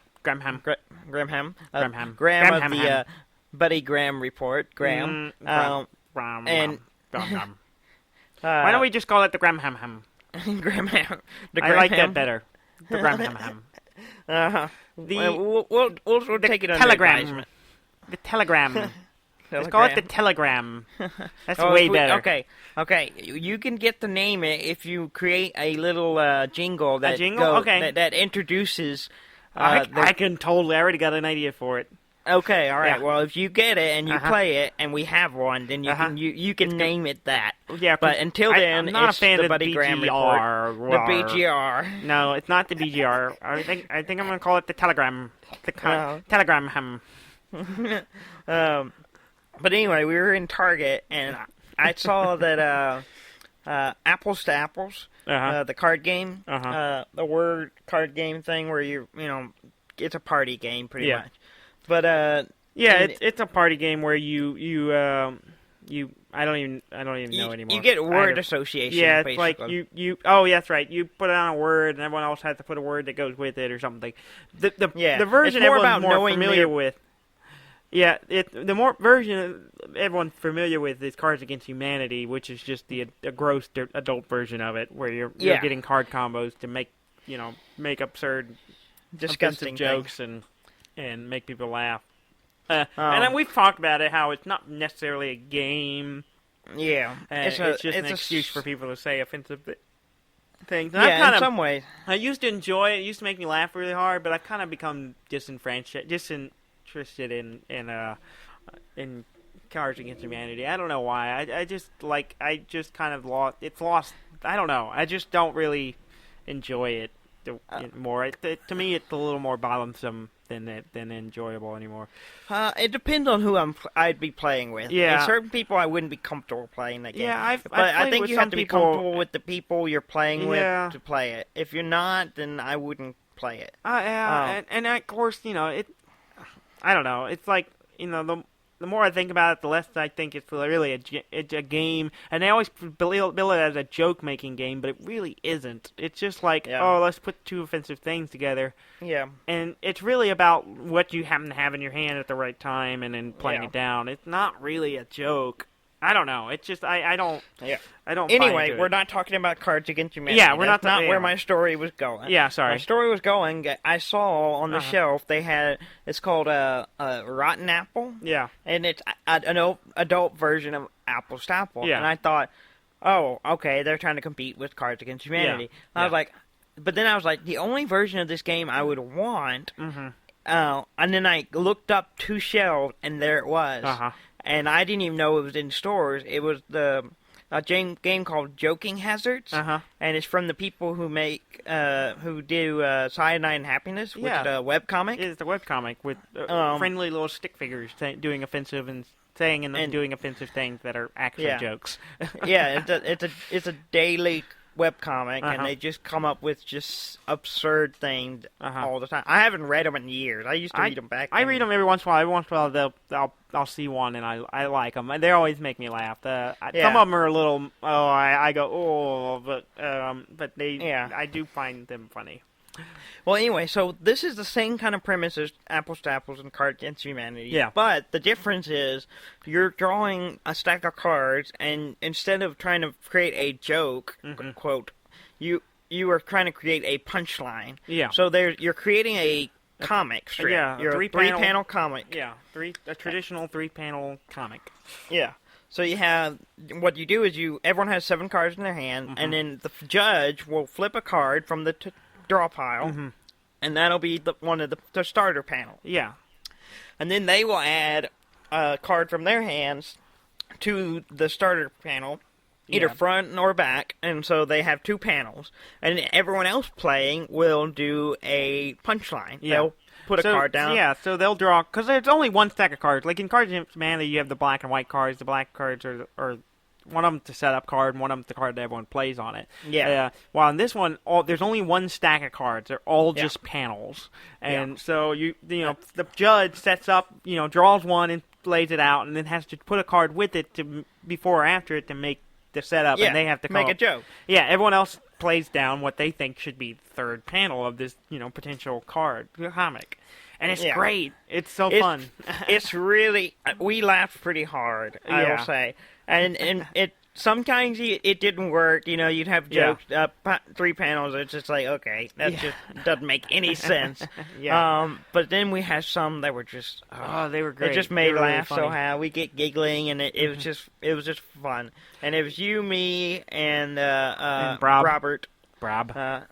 of the Buddy Graham Report. Graham. And why don't we just call it the Graham Ham? Graham Ham. I like that better. The Graham Ham. We'll take it under Telegram. The Telegram. Let's call it the Telegram. That's way better. Okay. You can get to name it if you create a little jingle that that introduces. I can totally. I already got an idea for it. Okay, all right. Yeah. Well, if you get it and you play it, and we have one, then you can name it that. Yeah, but until then, I'm not it's a fan the of Buddy Graham Report. The BGR. No, it's not the BGR. I think I'm going to call it the Telegram. The Telegram Ham. But anyway, we were in Target, and I saw that Apples to Apples, the card game, the word card game thing where it's a party game pretty much. But it's a party game where you I don't even know anymore. You get word association. Yeah, it's basically. like you. Oh, yeah, that's right. You put down a word, and everyone else has to put a word that goes with it or something. The version everyone's more familiar with. Yeah, the version everyone's familiar with is Cards Against Humanity, which is just a gross adult version of it, where you're getting card combos to make absurd, disgusting jokes and make people laugh. And then we've talked about it, how it's not necessarily a game. Yeah, it's just an excuse for people to say offensive things. And in some ways, I used to enjoy it. It used to make me laugh really hard, but I've kind of become disinterested in Cards Against Humanity. I don't know why. I just kind of lost. It's lost. I don't know. I just don't really enjoy it more. To me, it's a little more bothersome than enjoyable anymore. It depends on who I'd be playing with. Yeah, and certain people I wouldn't be comfortable playing that game. Yeah, I think you have to be comfortable with the people you're playing with to play it. If you're not, then I wouldn't play it. And of course, I don't know. It's like, the more I think about it, the less I think it's really a game. And they always bill it as a joke-making game, but it really isn't. It's just like, let's put two offensive things together. Yeah. And it's really about what you happen to have in your hand at the right time and then playing it down. It's not really a joke. I don't know. It's just I don't. Yeah. I don't. Anyway, we're not talking about Cards Against Humanity. Yeah, we're That's not where my story was going. Yeah, sorry. My story was going. I saw on the shelf they had. It's called a Rotten Apple. Yeah. And it's an adult version of Apples to Apple. Yeah. And I thought, oh, okay, they're trying to compete with Cards Against Humanity. Yeah. I was like, but then I was like, the only version of this game I would want. And then I looked up 2 shelves, and there it was. And I didn't even know it was in stores. It was a game called Joking Hazards, and it's from the people who make who do Cyanide and Happiness, which is a webcomic. It's the webcomic with friendly little stick figures doing offensive and saying and doing offensive things that are actually jokes. Yeah, it's a daily webcomic, and they just come up with just absurd things all the time. I haven't read them in years. I used to read them back then. I read them every once in a while. Every once in a while, I'll see one, and I like them. They always make me laugh. Some of them are a little, I go, but they, I do find them funny. Well, anyway, so this is the same kind of premise as Apples to Apples and Cards Against Humanity. Yeah. But the difference is you're drawing a stack of cards, and instead of trying to create a joke, quote, you are trying to create a punchline. Yeah. So you're creating a comic strip. Yeah. You're a three-panel comic. Yeah. A traditional 3-panel comic. Yeah. So you have, what you do is everyone has 7 cards in their hand, and then the judge will flip a card from the draw pile, and that'll be one of the starter panel. Yeah. And then they will add a card from their hands to the starter panel, either front or back, and so they have 2 panels. And everyone else playing will do a punchline. Yeah. They'll put a card down. Yeah, so they'll draw, because there's only one stack of cards. Like in Cards Against Humanity, you have the black and white cards. The black cards are one of them's the setup card, and one of them's the card that everyone plays on it. Yeah. While in this one, there's only one stack of cards. They're all just panels, and so the judge sets up, draws one and lays it out, and then has to put a card with it before or after it to make the setup, and they have to make a joke. Yeah, everyone else plays down what they think should be the third panel of this, potential card comic. And it's great. It's so fun. It's really, we laughed pretty hard, I will say. And it sometimes it didn't work. You'd have jokes, 3 panels. It's just like, okay, that just doesn't make any sense. But then we had some that were just, they were great. It just made laugh so hard. We get giggling, and it was just fun. And it was you, me, and Robert. Brob. Brob.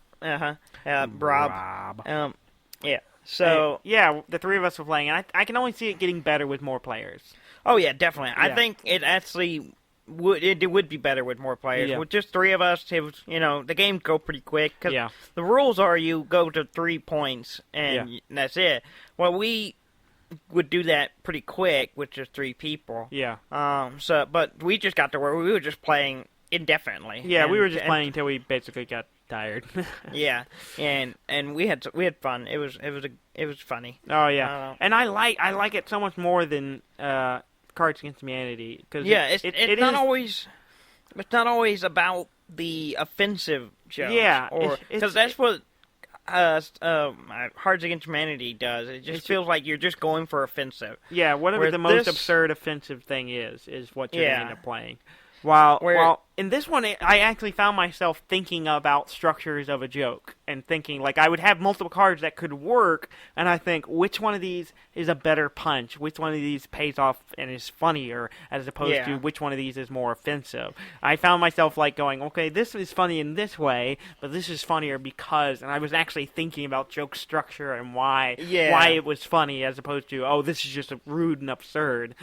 Yeah. So the 3 of us were playing, and I can only see it getting better with more players. Oh yeah, definitely. I think it actually would be better with more players. With just 3 of us, it was, the games go pretty quick, because the rules are you go to 3 points and that's it. Well, we would do that pretty quick with just 3 people. Yeah. But we just got to where we were just playing indefinitely. Yeah, we were just playing until we basically got tired. Yeah, and we had fun. It was funny. Oh yeah, and I like it so much more than Cards Against Humanity, because it's not always about the offensive jokes. Yeah, because that's what Cards Against Humanity does. It just feels like you're just going for offensive. Yeah, whatever the most absurd offensive thing is what you're going to end up playing. While in this one, I actually found myself thinking about structures of a joke and thinking, like, I would have multiple cards that could work, and I think, which one of these is a better punch? Which one of these pays off and is funnier, as opposed to which one of these is more offensive? I found myself, like, going, okay, this is funny in this way, but this is funnier because, and I was actually thinking about joke structure and why it was funny, as opposed to, oh, this is just rude and absurd.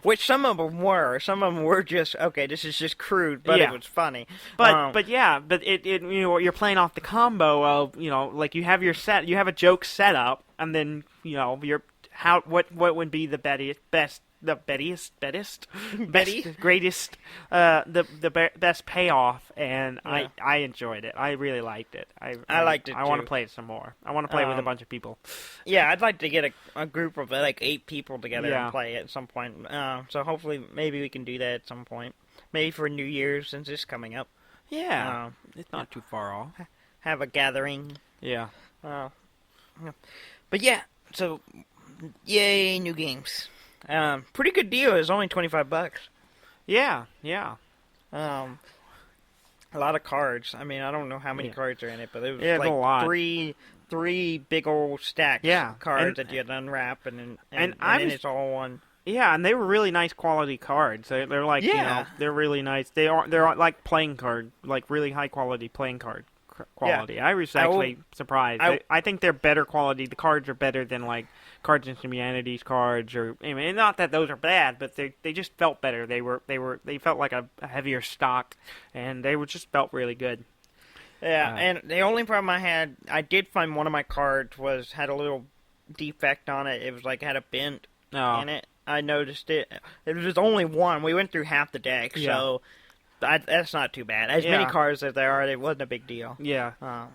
Which some of them were. Some of them were just, okay, this is just crude, but it was funny. But you're playing off the combo of, like you have a joke set up, and then, what would be the greatest, the best payoff, and I enjoyed it. I really liked it. I liked it too. I want to play it some more. I want to play it with a bunch of people. Yeah, I'd like to get a group of like 8 people together and play it at some point. So hopefully, maybe we can do that at some point. Maybe for New Year's, since it's coming up. Yeah, it's not too far off. Have a gathering. Yeah. But yeah, so yay, new games. Pretty good deal. It's only $25. Yeah. A lot of cards. I mean, I don't know how many cards are in it, but it was a lot. three big old stacks of cards that you had to unwrap, and then it's all one. Yeah, and they were really nice quality cards. They're like, they're really nice. They're like playing card, like really high quality playing card quality. Yeah. I was actually surprised. I think they're better quality. The cards are better than like Cards and Humanities cards, or I mean, not that those are bad, but they just felt better. They felt like a heavier stock, and they just felt really good. Yeah, and the only problem I did find one of my cards had a little defect on it. It was like had a bent in it. I noticed it. It was just only one. We went through half the deck, so that's not too bad. As many cards as there are, it wasn't a big deal. Yeah.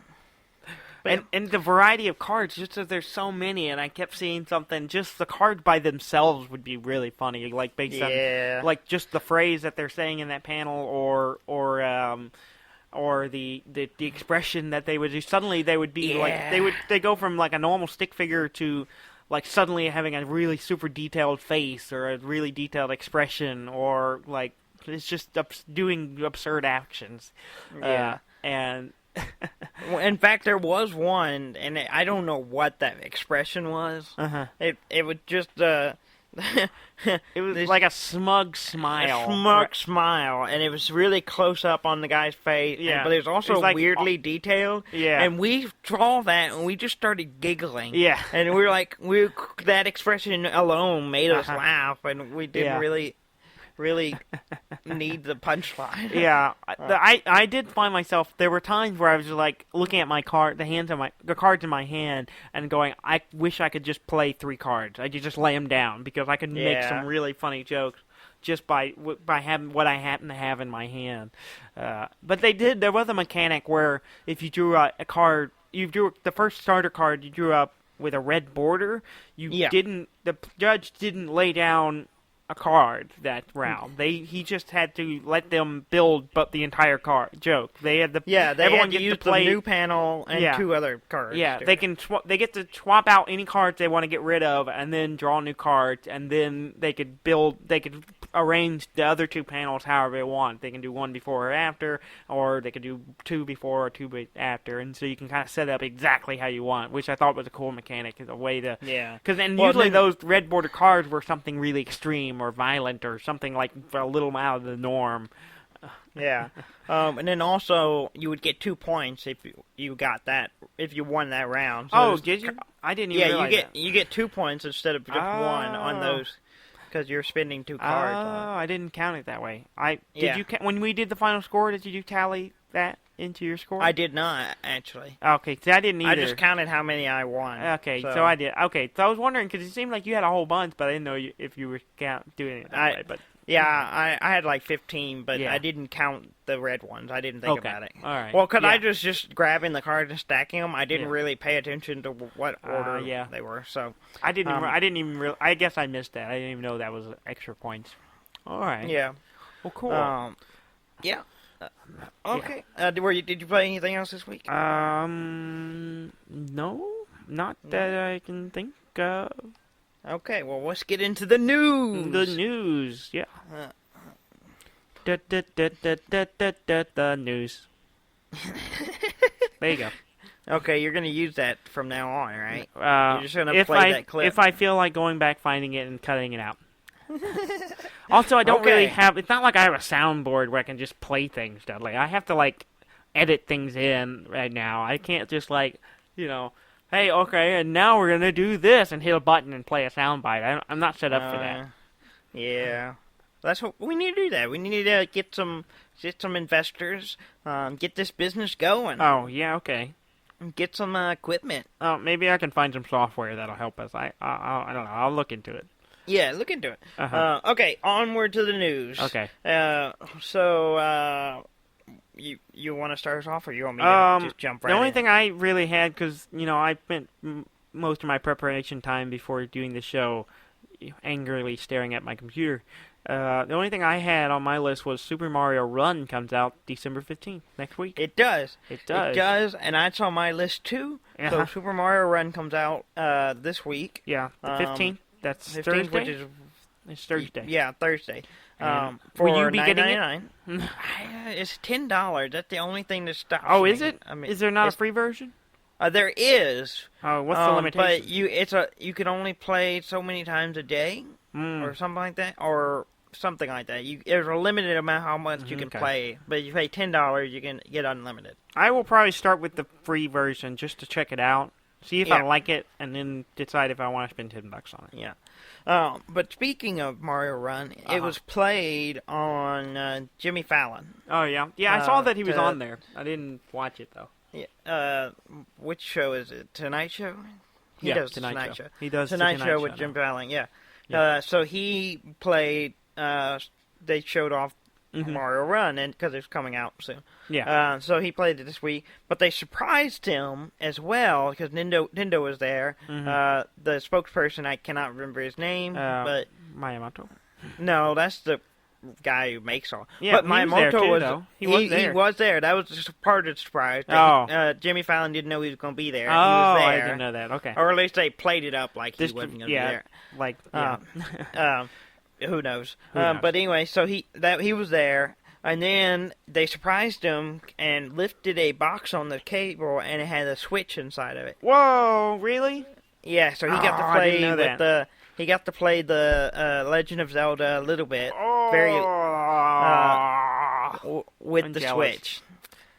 And the variety of cards, just as there's so many, and I kept seeing something, just the cards by themselves would be really funny, like based on, like just the phrase that they're saying in that panel, or the expression that they would do. Suddenly they would be like, they go from like a normal stick figure to like suddenly having a really super detailed face or a really detailed expression, or like it's just doing absurd actions. And well, in fact, there was one, and I don't know what that expression was. It was just it was like a smug smile. And it was really close up on the guy's face. Yeah. But it was also like, weirdly detailed. Yeah. And we draw that, and we just started giggling. Yeah. And we were like, that expression alone made us laugh, and we didn't really need the punchline. Yeah, I did find myself, there were times where I was just like looking at my card, the cards in my hand, and going, I wish I could just play 3 cards. I could just lay them down, because I could make some really funny jokes just by having what I happen to have in my hand. But there was a mechanic where if you drew a card, you drew the first starter card you drew up with a red border, the judge didn't lay down a card that round. He just had to let them build the entire card joke. They had everyone had to use the new panel and 2 other cards. Yeah, they get to swap out any cards they want to get rid of, and then draw new cards, and then they could arrange the other 2 panels however they want. They can do 1 before or after, or they could do 2 before or 2 after, and so you can kind of set up exactly how you want, which I thought was a cool mechanic, as a way to because usually those red border cards were something really extreme or violent or something like a little out of the norm. And then also you would get 2 points if you got that, if you won that round. So did you? I didn't even realize you get 2 points instead of just 1 on those, because you're spending 2 cards. I didn't count it that way. When we did the final score, did you tally that into your score? I did not, actually. Okay, so I didn't either. I just counted how many I won. Okay, so I did. Okay, so I was wondering, because it seemed like you had a whole bunch, but I didn't know if you were doing it that way. But I had like 15, but I didn't count the red ones. I didn't think about it. All right. Well, because I was just grabbing the cards and stacking them. I didn't really pay attention to what order they were. So I didn't even. I guess I missed that. I didn't even know that was extra points. All right. Yeah. Well, cool. Yeah. Okay. Did you play anything else this week? No, not that I can think of. Okay, well, let's get into the news. The news, yeah. The news. There you go. Okay, you're going to use that from now on, right? You're just going to play that clip. If I feel like going back, finding it, and cutting it out. Also, I don't really have... It's not like I have a soundboard where I can just play things, Dudley. I have to, like, edit things in right now. I can't just, like, hey, okay, and now we're going to do this, and hit a button and play a soundbite. I'm not set up for that. Yeah. That's what we need to do. That we need to get some investors, get this business going. Oh, yeah, okay. Get some equipment. Oh, maybe I can find some software that'll help us. I don't know. I'll look into it. Yeah, look into it. Okay, onward to the news. Okay. So, you want to start us off, or you want me to just jump right in? The only thing I really had, because, I spent most of my preparation time before doing the show angrily staring at my computer. The only thing I had on my list was Super Mario Run comes out December 15th, next week. It does. It does. It does, and that's on my list, too. So Super Mario Run comes out this week. Yeah, the 15th. That's 15th, Thursday? which is... It's Thursday. Yeah, Thursday. For will you be getting $9.99. It's $10. That's the only thing that stops Oh, me. is it? I mean, is there not a free version? There is. Oh, what's the limitation? But you can only play so many times a day, or something like that, or something like that. There's a limited amount how much you can play, but if you pay $10, you can get unlimited. I will probably start with the free version just to check it out, see if I like it, and then decide if I want to spend $10 on it. Yeah. But speaking of Mario Run, it was played on Jimmy Fallon. Oh, yeah. Yeah, I saw that he was on there. I didn't watch it, though. Yeah. Which show is it? Tonight Show? He does Tonight Show. He does Tonight Show with Jim Fallon, yeah. So he played, they showed off Mario Run because it's coming out soon. Yeah. So he played it this week, but they surprised him as well because Nintendo was there. The spokesperson, I cannot remember his name, but Miyamoto. No, that's the guy who makes all. Yeah, but Miyamoto he was there. He was there. That was just part of the surprise. Jimmy Fallon didn't know he was going to be there. Oh, he was there. I didn't know that. Okay. Or at least they played it up like he wasn't going to be there. Like, who knows? But anyway, so he was there, and then they surprised him and lifted a box on the cable, and it had a Switch inside of it. Whoa, really? Yeah, so he got to play he got to play the Legend of Zelda a little bit, with the Switch.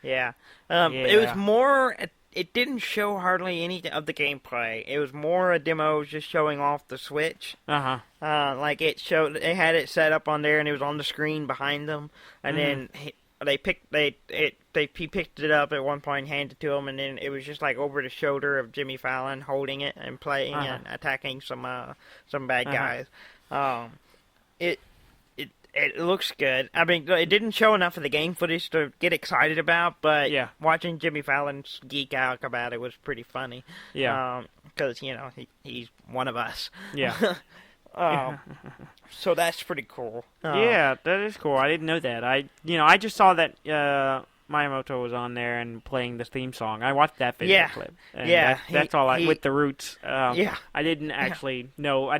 Yeah. It was more. It didn't show hardly any of the gameplay. It was more a demo just showing off the Switch. Like it had it set up on there, and it was on the screen behind them. And then he picked it up at one point and handed it to him, and then it was just like over the shoulder of Jimmy Fallon holding it and playing and attacking some bad guys. It looks good. I mean, it didn't show enough of the game footage to get excited about, but watching Jimmy Fallon geek out about it was pretty funny. Yeah. Because, he's one of us. Yeah. So that's pretty cool. Yeah, that is cool. I didn't know that. I just saw that Miyamoto was on there and playing the theme song. I watched that video clip. And that's all with the roots. I didn't actually know.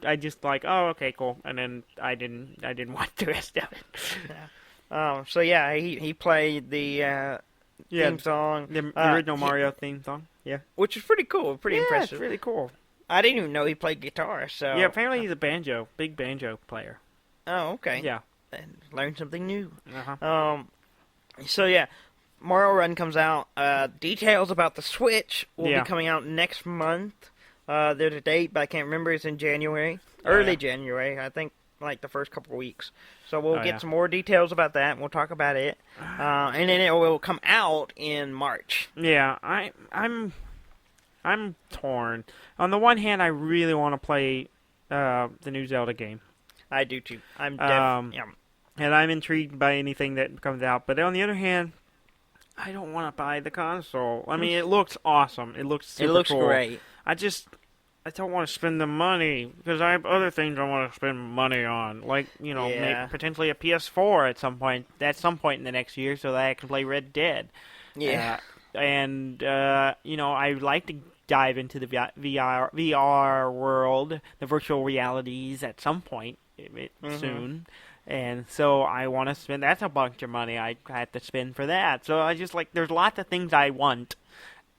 I just like, oh, okay, cool, and then I didn't watch the rest of it. So he played the theme song, the original Mario theme song. Yeah, which is pretty cool, pretty impressive. It's really cool. I didn't even know he played guitar. So yeah, apparently he's a big banjo player. Oh, okay. Yeah, learned something new. So yeah, Mario Run comes out. Details about the Switch will be coming out next month. There's a date, but I can't remember. It's in January. Early January, I think, like the first couple of weeks. So we'll get some more details about that, and we'll talk about it. And then it will come out in March. Yeah, I'm torn. On the one hand, I really want to play the new Zelda game. I do, too. And I'm intrigued by anything that comes out. But on the other hand, I don't want to buy the console. I mean, it looks awesome. It looks super cool. It looks great. I don't want to spend the money because I have other things I want to spend money on, like maybe potentially a PS4 at some point in the next year, so that I can play Red Dead. Yeah, I like to dive into the VR world, the virtual realities at some point soon. And so I want to spend. That's a bunch of money I have to spend for that. So I just there's lots of things I want,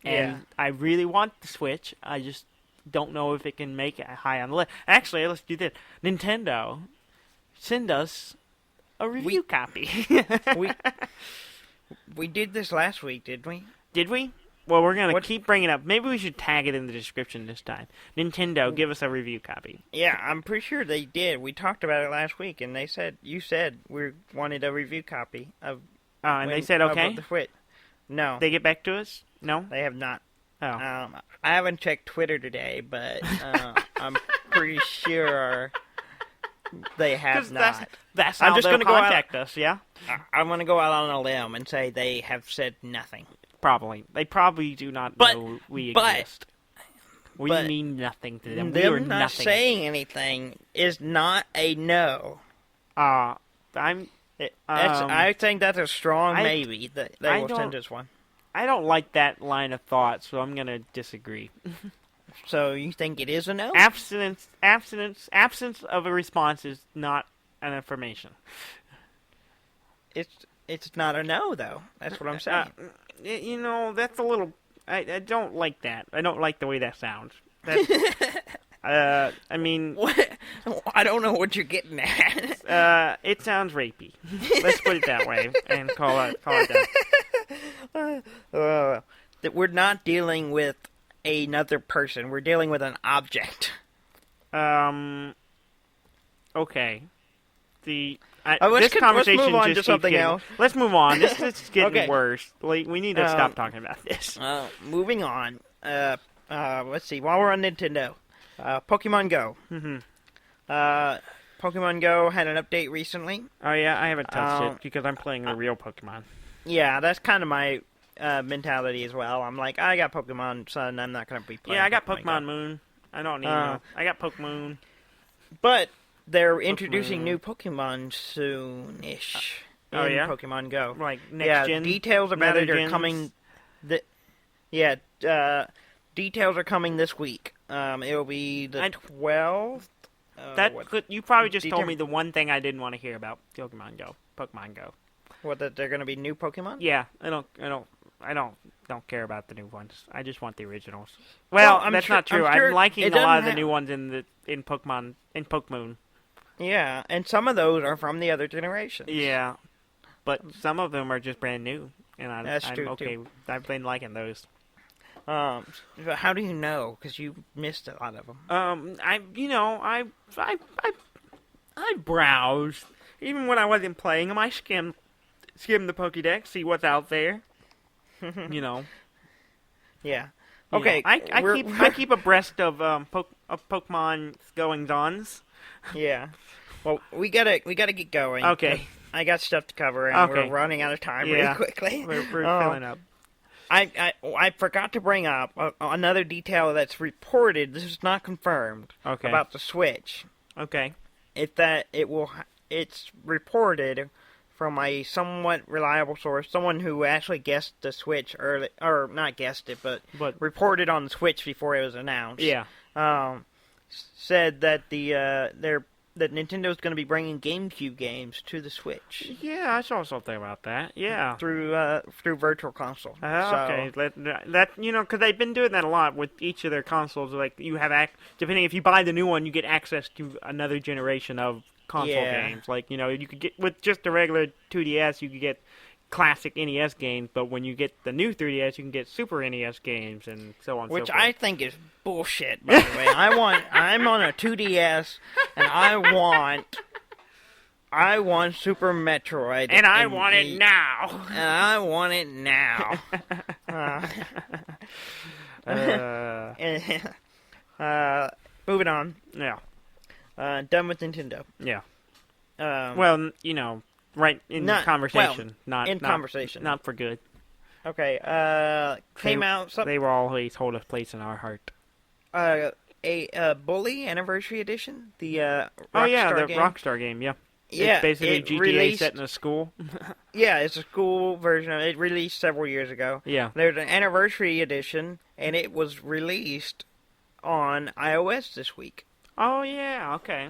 and I really want the Switch. I just don't know if it can make it high on the list. Actually, let's do this. Nintendo, send us a review copy. we did this last week, did we? Did we? Well, we're going to keep bringing it up. Maybe we should tag it in the description this time. Nintendo, give us a review copy. Yeah, I'm pretty sure they did. We talked about it last week, and you said we wanted a review copy of. And they said okay. Of the Switch. No, they get back to us. No, they have not. Oh. I haven't checked Twitter today, but I'm pretty sure they have not. That's how they'll contact us, yeah? I'm going to go out on a limb and say they have said nothing. Probably. They probably do not know we exist. We mean nothing to them. We are not nothing. Saying anything is not a no. I think that's a strong maybe that they will send us one. I don't like that line of thought, so I'm going to disagree. So you think it is a no? Absence of a response is not an affirmation. It's not a no, though. That's what I'm saying. That's a little... I don't like that. I don't like the way that sounds. I mean... What? I don't know what you're getting at. It sounds rapey. Let's put it that way and call it that. That we're not dealing with another person. We're dealing with an object. Okay. Let's move on to something else. Let's move on. This is getting worse. Like, we need to stop talking about this. Moving on. Let's see. While we're on Nintendo, Pokemon Go. Mm-hmm. Pokemon Go had an update recently. Oh yeah, I haven't touched it because I'm playing the real Pokemon. Yeah, that's kind of my mentality as well. I'm like, I got Pokemon Sun. I'm not gonna be playing. Yeah, I got Pokemon Moon. I don't need no. I got Pokemon. But they're introducing new Pokemon soon-ish in Pokemon Go. Like next gen? Details about it are coming. Details are coming this week. It'll be the 12th. You probably just told me the one thing I didn't want to hear about Pokemon Go. What, that they're going to be new Pokemon? Yeah, I don't care about the new ones. I just want the originals. Well, that's not true. I'm liking a lot of the new ones in Pokemon. Yeah, and some of those are from the other generations. Yeah, but some of them are just brand new, and I'm true, okay. too. I've been liking those. How do you know? Because you missed a lot of them. I browsed. Even when I wasn't playing them, I skimmed the Pokédex, see what's out there. Yeah. Okay. I keep abreast of Pokemon goings-ons. Yeah. Well, we gotta get going. Okay. I got stuff to cover, and we're running out of time really quickly. We're filling up. I forgot to bring up another detail that's reported. This is not confirmed. Okay. About the Switch. Okay. It's reported from a somewhat reliable source, someone who actually guessed the Switch early, or not guessed it, but reported on the Switch before it was announced. Yeah. Said that that Nintendo's going to be bringing GameCube games to the Switch. Yeah, I saw something about that. Yeah. Through Virtual Console. Okay. Because they've been doing that a lot with each of their consoles. Like, you have depending if you buy the new one, you get access to another generation of console games. Like, you could get with just the regular 2DS, you could get classic NES games, but when you get the new 3DS, you can get Super NES games and so on. Which so forth. I think is bullshit. By the way, I'm on a 2DS, and I want Super Metroid, and I want it now. And I want it now. Moving on. Yeah. Done with Nintendo. Yeah. Right in conversation, conversation, not for good. Okay. Came out. They will always hold a place in our heart. A Bully Anniversary Edition. The Rockstar game. Yeah. Yeah. It's basically GTA set in a school. Yeah, it's a school version of it. It released several years ago. Yeah. There's an Anniversary Edition, and it was released on iOS this week. Oh yeah. Okay.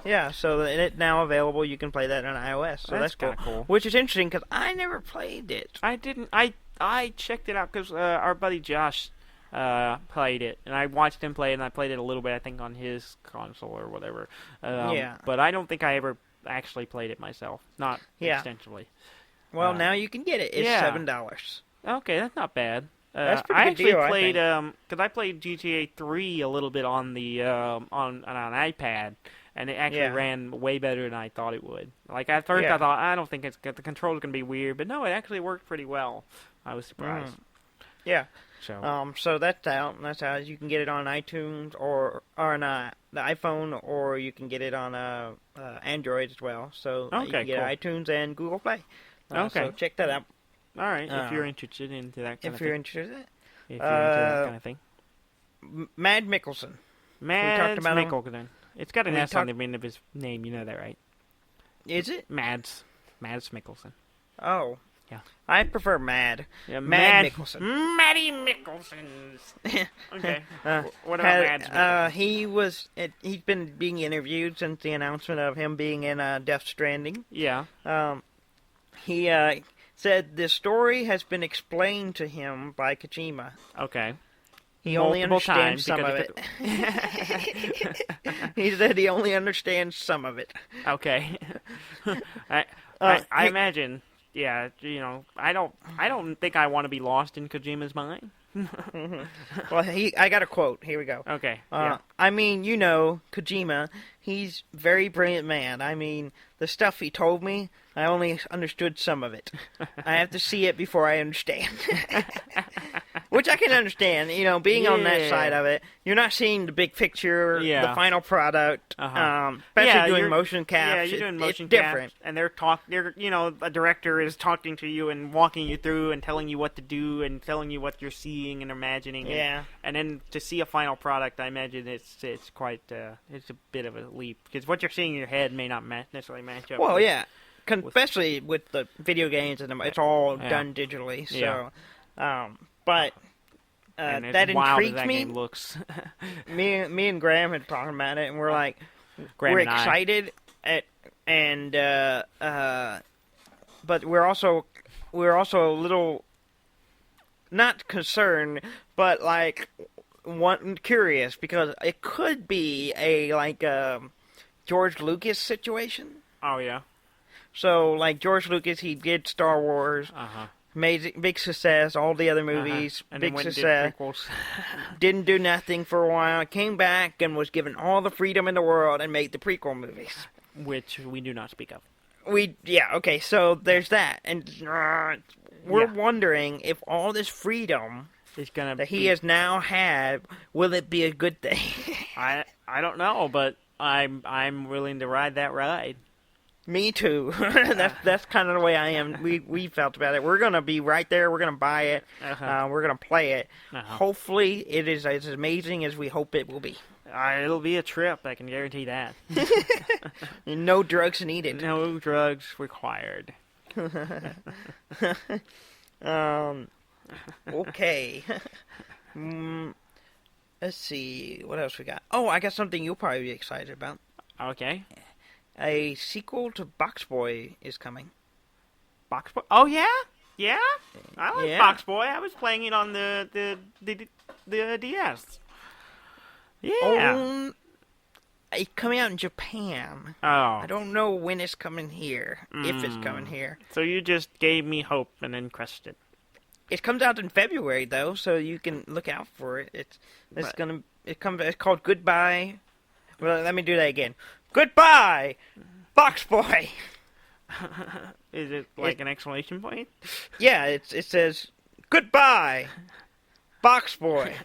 Yeah, so it's now available. You can play that on iOS. So that's cool. Which is interesting because I never played it. I didn't. I checked it out because our buddy Josh played it, and I watched him play it, and I played it a little bit, I think, on his console or whatever. But I don't think I ever actually played it myself. Not extensively. Well, now you can get it. It's $7. Okay, that's not bad. That's a pretty good deal, I actually played because I played GTA 3 a little bit on the on an iPad. And it actually ran way better than I thought it would. Like, at first I thought, I don't think the control's going to be weird. But no, it actually worked pretty well. I was surprised. Yeah. So that's out. That's out. You can get it on iTunes or on the iPhone, or you can get it on Android as well. So you can get iTunes and Google Play. So check that out. All right, if you're interested into that kind of thing. If you're interested. If you're into that kind of thing. Mads Mikkelsen. Mads Mikkelsen. It's got an S on the end of his name, you know that, right? Is it? Mads Mikkelsen. Oh. Yeah. I prefer Mad. Yeah, Mad Mikkelsen. Maddie Mikkelsen. Okay. What about Mads Mikkelsen? He's been being interviewed since the announcement of him being in Death Stranding. Yeah. He said the story has been explained to him by Kojima. Okay. He only understands some of it. He said he only understands some of it. Okay. I imagine. Yeah, I don't think I want to be lost in Kojima's mind. Well, I got a quote. Here we go. Okay. I mean, Kojima, he's a very brilliant man. I mean, the stuff he told me, I only understood some of it. I have to see it before I understand. Which I can understand, being on that side of it. You're not seeing the big picture, the final product, especially doing motion caps. Yeah, you're doing motion caps. Different. And a director is talking to you and walking you through and telling you what to do and telling you what you're seeing and imagining. And then to see a final product, I imagine it's quite, it's a bit of a leap. Because what you're seeing in your head may not necessarily match up. Well, especially with the video games, and it's all done digitally, so... But that intrigues that me. Game looks. me and Graham had talked about it, and we're like, we're excited but we're also a little not concerned, but like curious because it could be a George Lucas situation. Oh yeah. So like George Lucas, he did Star Wars. Amazing, big success. All the other movies, and big then success. Didn't do nothing for a while. Came back and was given all the freedom in the world and made the prequel movies, which we do not speak of. Okay. So there's that, and we're wondering if all this freedom that he has now had, will it be a good thing? I don't know, but I'm willing to ride that ride. Me too. That's kind of the way I am. We felt about it. We're gonna be right there. We're gonna buy it. We're gonna play it. Hopefully, it is as amazing as we hope it will be. It'll be a trip. I can guarantee that. No drugs needed. No drugs required. Okay. Let's see. What else we got? Oh, I got something you'll probably be excited about. Okay. A sequel to Box Boy is coming. Box Boy? Oh yeah, yeah. I like Box Boy. I was playing it on the DS. Yeah. It's coming out in Japan. Oh. I don't know when it's coming here. If it's coming here. So you just gave me hope and then crushed it. It comes out in February though, so you can look out for it. It's called Goodbye. Well, let me do that again. Goodbye, Box Boy. Is it like an exclamation point? Yeah, it says Goodbye, Box Boy.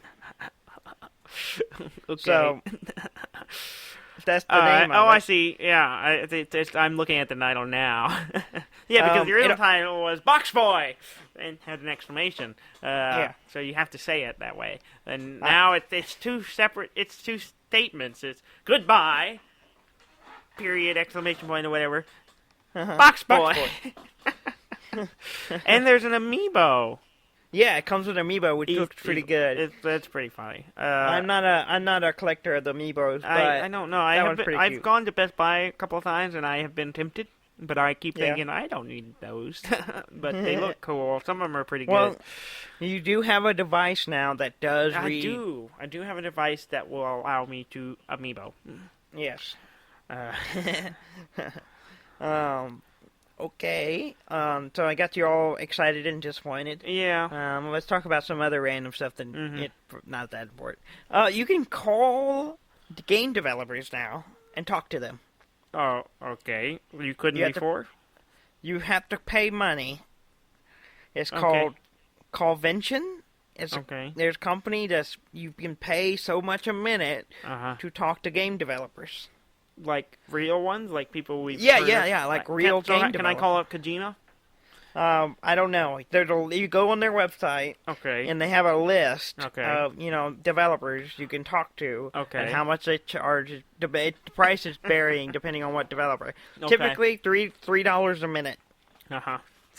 Okay. So that's the name. Oh, I see. Yeah, I'm looking at the title now. Yeah, because the original title was Box Boy and had an exclamation. So you have to say it that way. And now it's two separate. It's two statements. It's Goodbye. Period, exclamation point, or whatever. Box Boy. And there's an amiibo. Yeah, it comes with an amiibo, which looks pretty good. That's pretty funny. I'm not a collector of the amiibos, but I don't know. I've gone to Best Buy a couple of times, and I have been tempted, but I keep thinking I don't need those. But they look cool. Some of them are pretty good. Well, you do have a device now that does read. I do have a device that will allow me to amiibo. Yes. Okay. So I got you all excited and disappointed. Yeah. Let's talk about some other random stuff that not that important. You can call the game developers now and talk to them. Oh, okay. You couldn't before? You have to pay money. It's called Callvention. There's a company that you can pay so much a minute to talk to game developers. Like real ones? Like people we've like real game developers. Can I call up Kojima? I don't know. You go on their website, and they have a list of developers you can talk to, and how much they charge. The price is varying depending on what developer. Typically $3 a minute.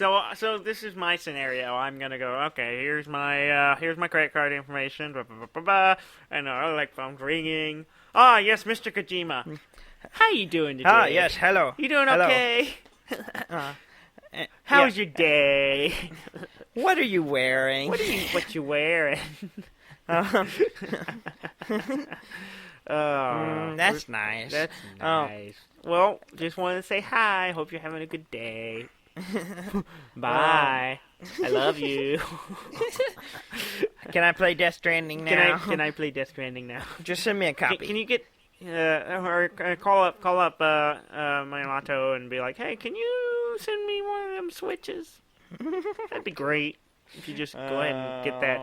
So this is my scenario. I'm gonna go. Okay, here's my credit card information. Blah, blah, blah, blah, blah, and like phone's ringing. Ah, yes, Mr. Kojima. How you doing today? Ah, yes. Hello. You doing hello. okay? How's your day? What are you wearing? What you wearing? That's nice. That's nice. Well, just wanted to say hi. Hope you're having a good day. Bye. I love you. Can I play Death Stranding now? Can I play Death Stranding now? Just send me a copy. Can you get or call up my Lotto and be like, hey, can you send me one of them Switches? That'd be great. If you just go ahead and get that.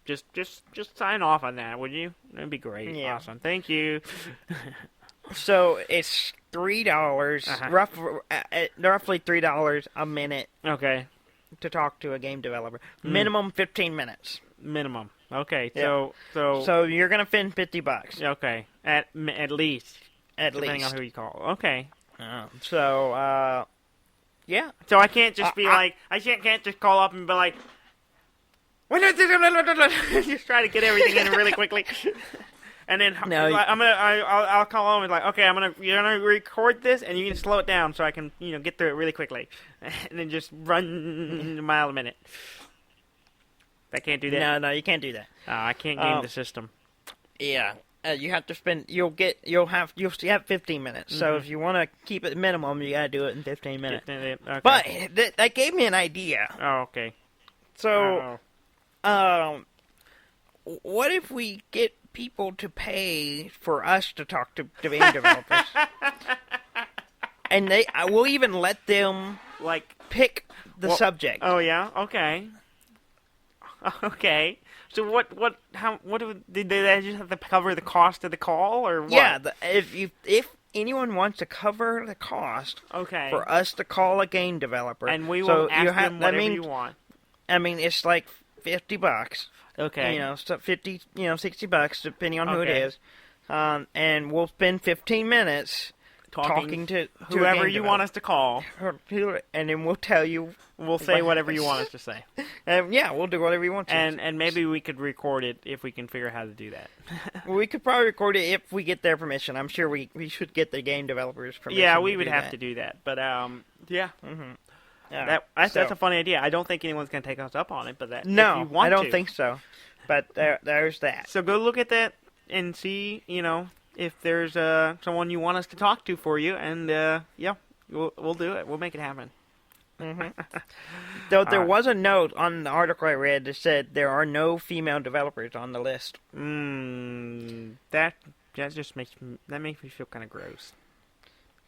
Just sign off on that, would you? That'd be great. Yeah. Awesome. Thank you. So it's $3, roughly $3 a minute. Okay. To talk to a game developer. Minimum 15 minutes. Minimum. Okay. Yeah. So you're gonna spend $50. Okay. At least. Depending on who you call. Okay. Yeah. So I can't just be like, I can't just call up and be like, just try to get everything in really quickly. And then I'll call him and like, okay, you're gonna record this and you can slow it down so I can get through it really quickly, and then just run a mile a minute. I can't do that. No, you can't do that. I can't game the system. Yeah, you have to spend. You'll have 15 minutes. Mm-hmm. So if you want to keep it minimum, you gotta do it in 15 minutes. Okay. But that gave me an idea. Oh, okay. So, what if we get people to pay for us to talk to game developers? And we'll even let them pick the subject. Oh yeah, okay. Okay. So did they just have to cover the cost of the call or what? Yeah, if anyone wants to cover the cost, for us to call a game developer, and we will ask them whatever you want. I mean, it's like $50. Okay. So $50, $60, depending on who it is. And we'll spend 15 minutes talking to whoever you want us to call. And then we'll tell you. We'll say whatever you want us to say. Yeah, we'll do whatever you want to. And maybe we could record it if we can figure out how to do that. We could probably record it if we get their permission. I'm sure we should get the game developers' permission. Yeah, we would have to do that. But, yeah. Mm-hmm. Yeah, that's a funny idea. I don't think anyone's going to take us up on it, but if you want I don't think so. But there's that. So go look at that and see, if there's someone you want us to talk to for you, and we'll do it. We'll make it happen. Mm-hmm. Though there was a note on the article I read that said there are no female developers on the list. That just makes me feel kind of gross.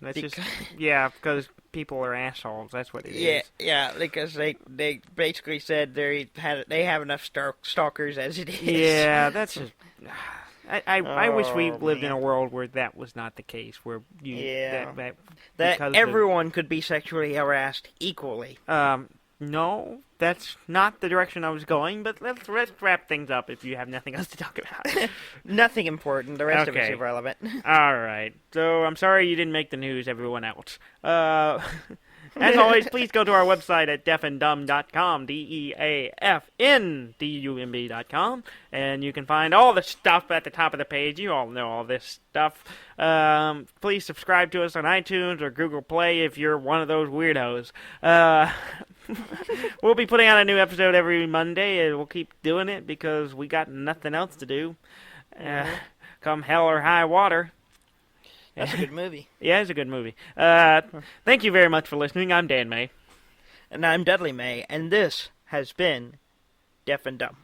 Because people are assholes. That's what it is. Yeah, because they basically said they have enough stalkers as it is. Yeah, that's just. I wish we lived in a world where that was not the case. Where that everyone could be sexually harassed equally. No, that's not the direction I was going. But let's wrap things up if you have nothing else to talk about. Nothing important. The rest of it's irrelevant. All right. So I'm sorry you didn't make the news, everyone else. As always, please go to our website at deafandumb.com, DEAFNDUMB.com, and you can find all the stuff at the top of the page. You all know all this stuff. Please subscribe to us on iTunes or Google Play if you're one of those weirdos. We'll be putting out a new episode every Monday, and we'll keep doing it because we got nothing else to do. Come hell or high water. That's a good movie. Yeah, it's a good movie. Thank you very much for listening. I'm Dan May. And I'm Dudley May, and this has been Deaf and Dumb.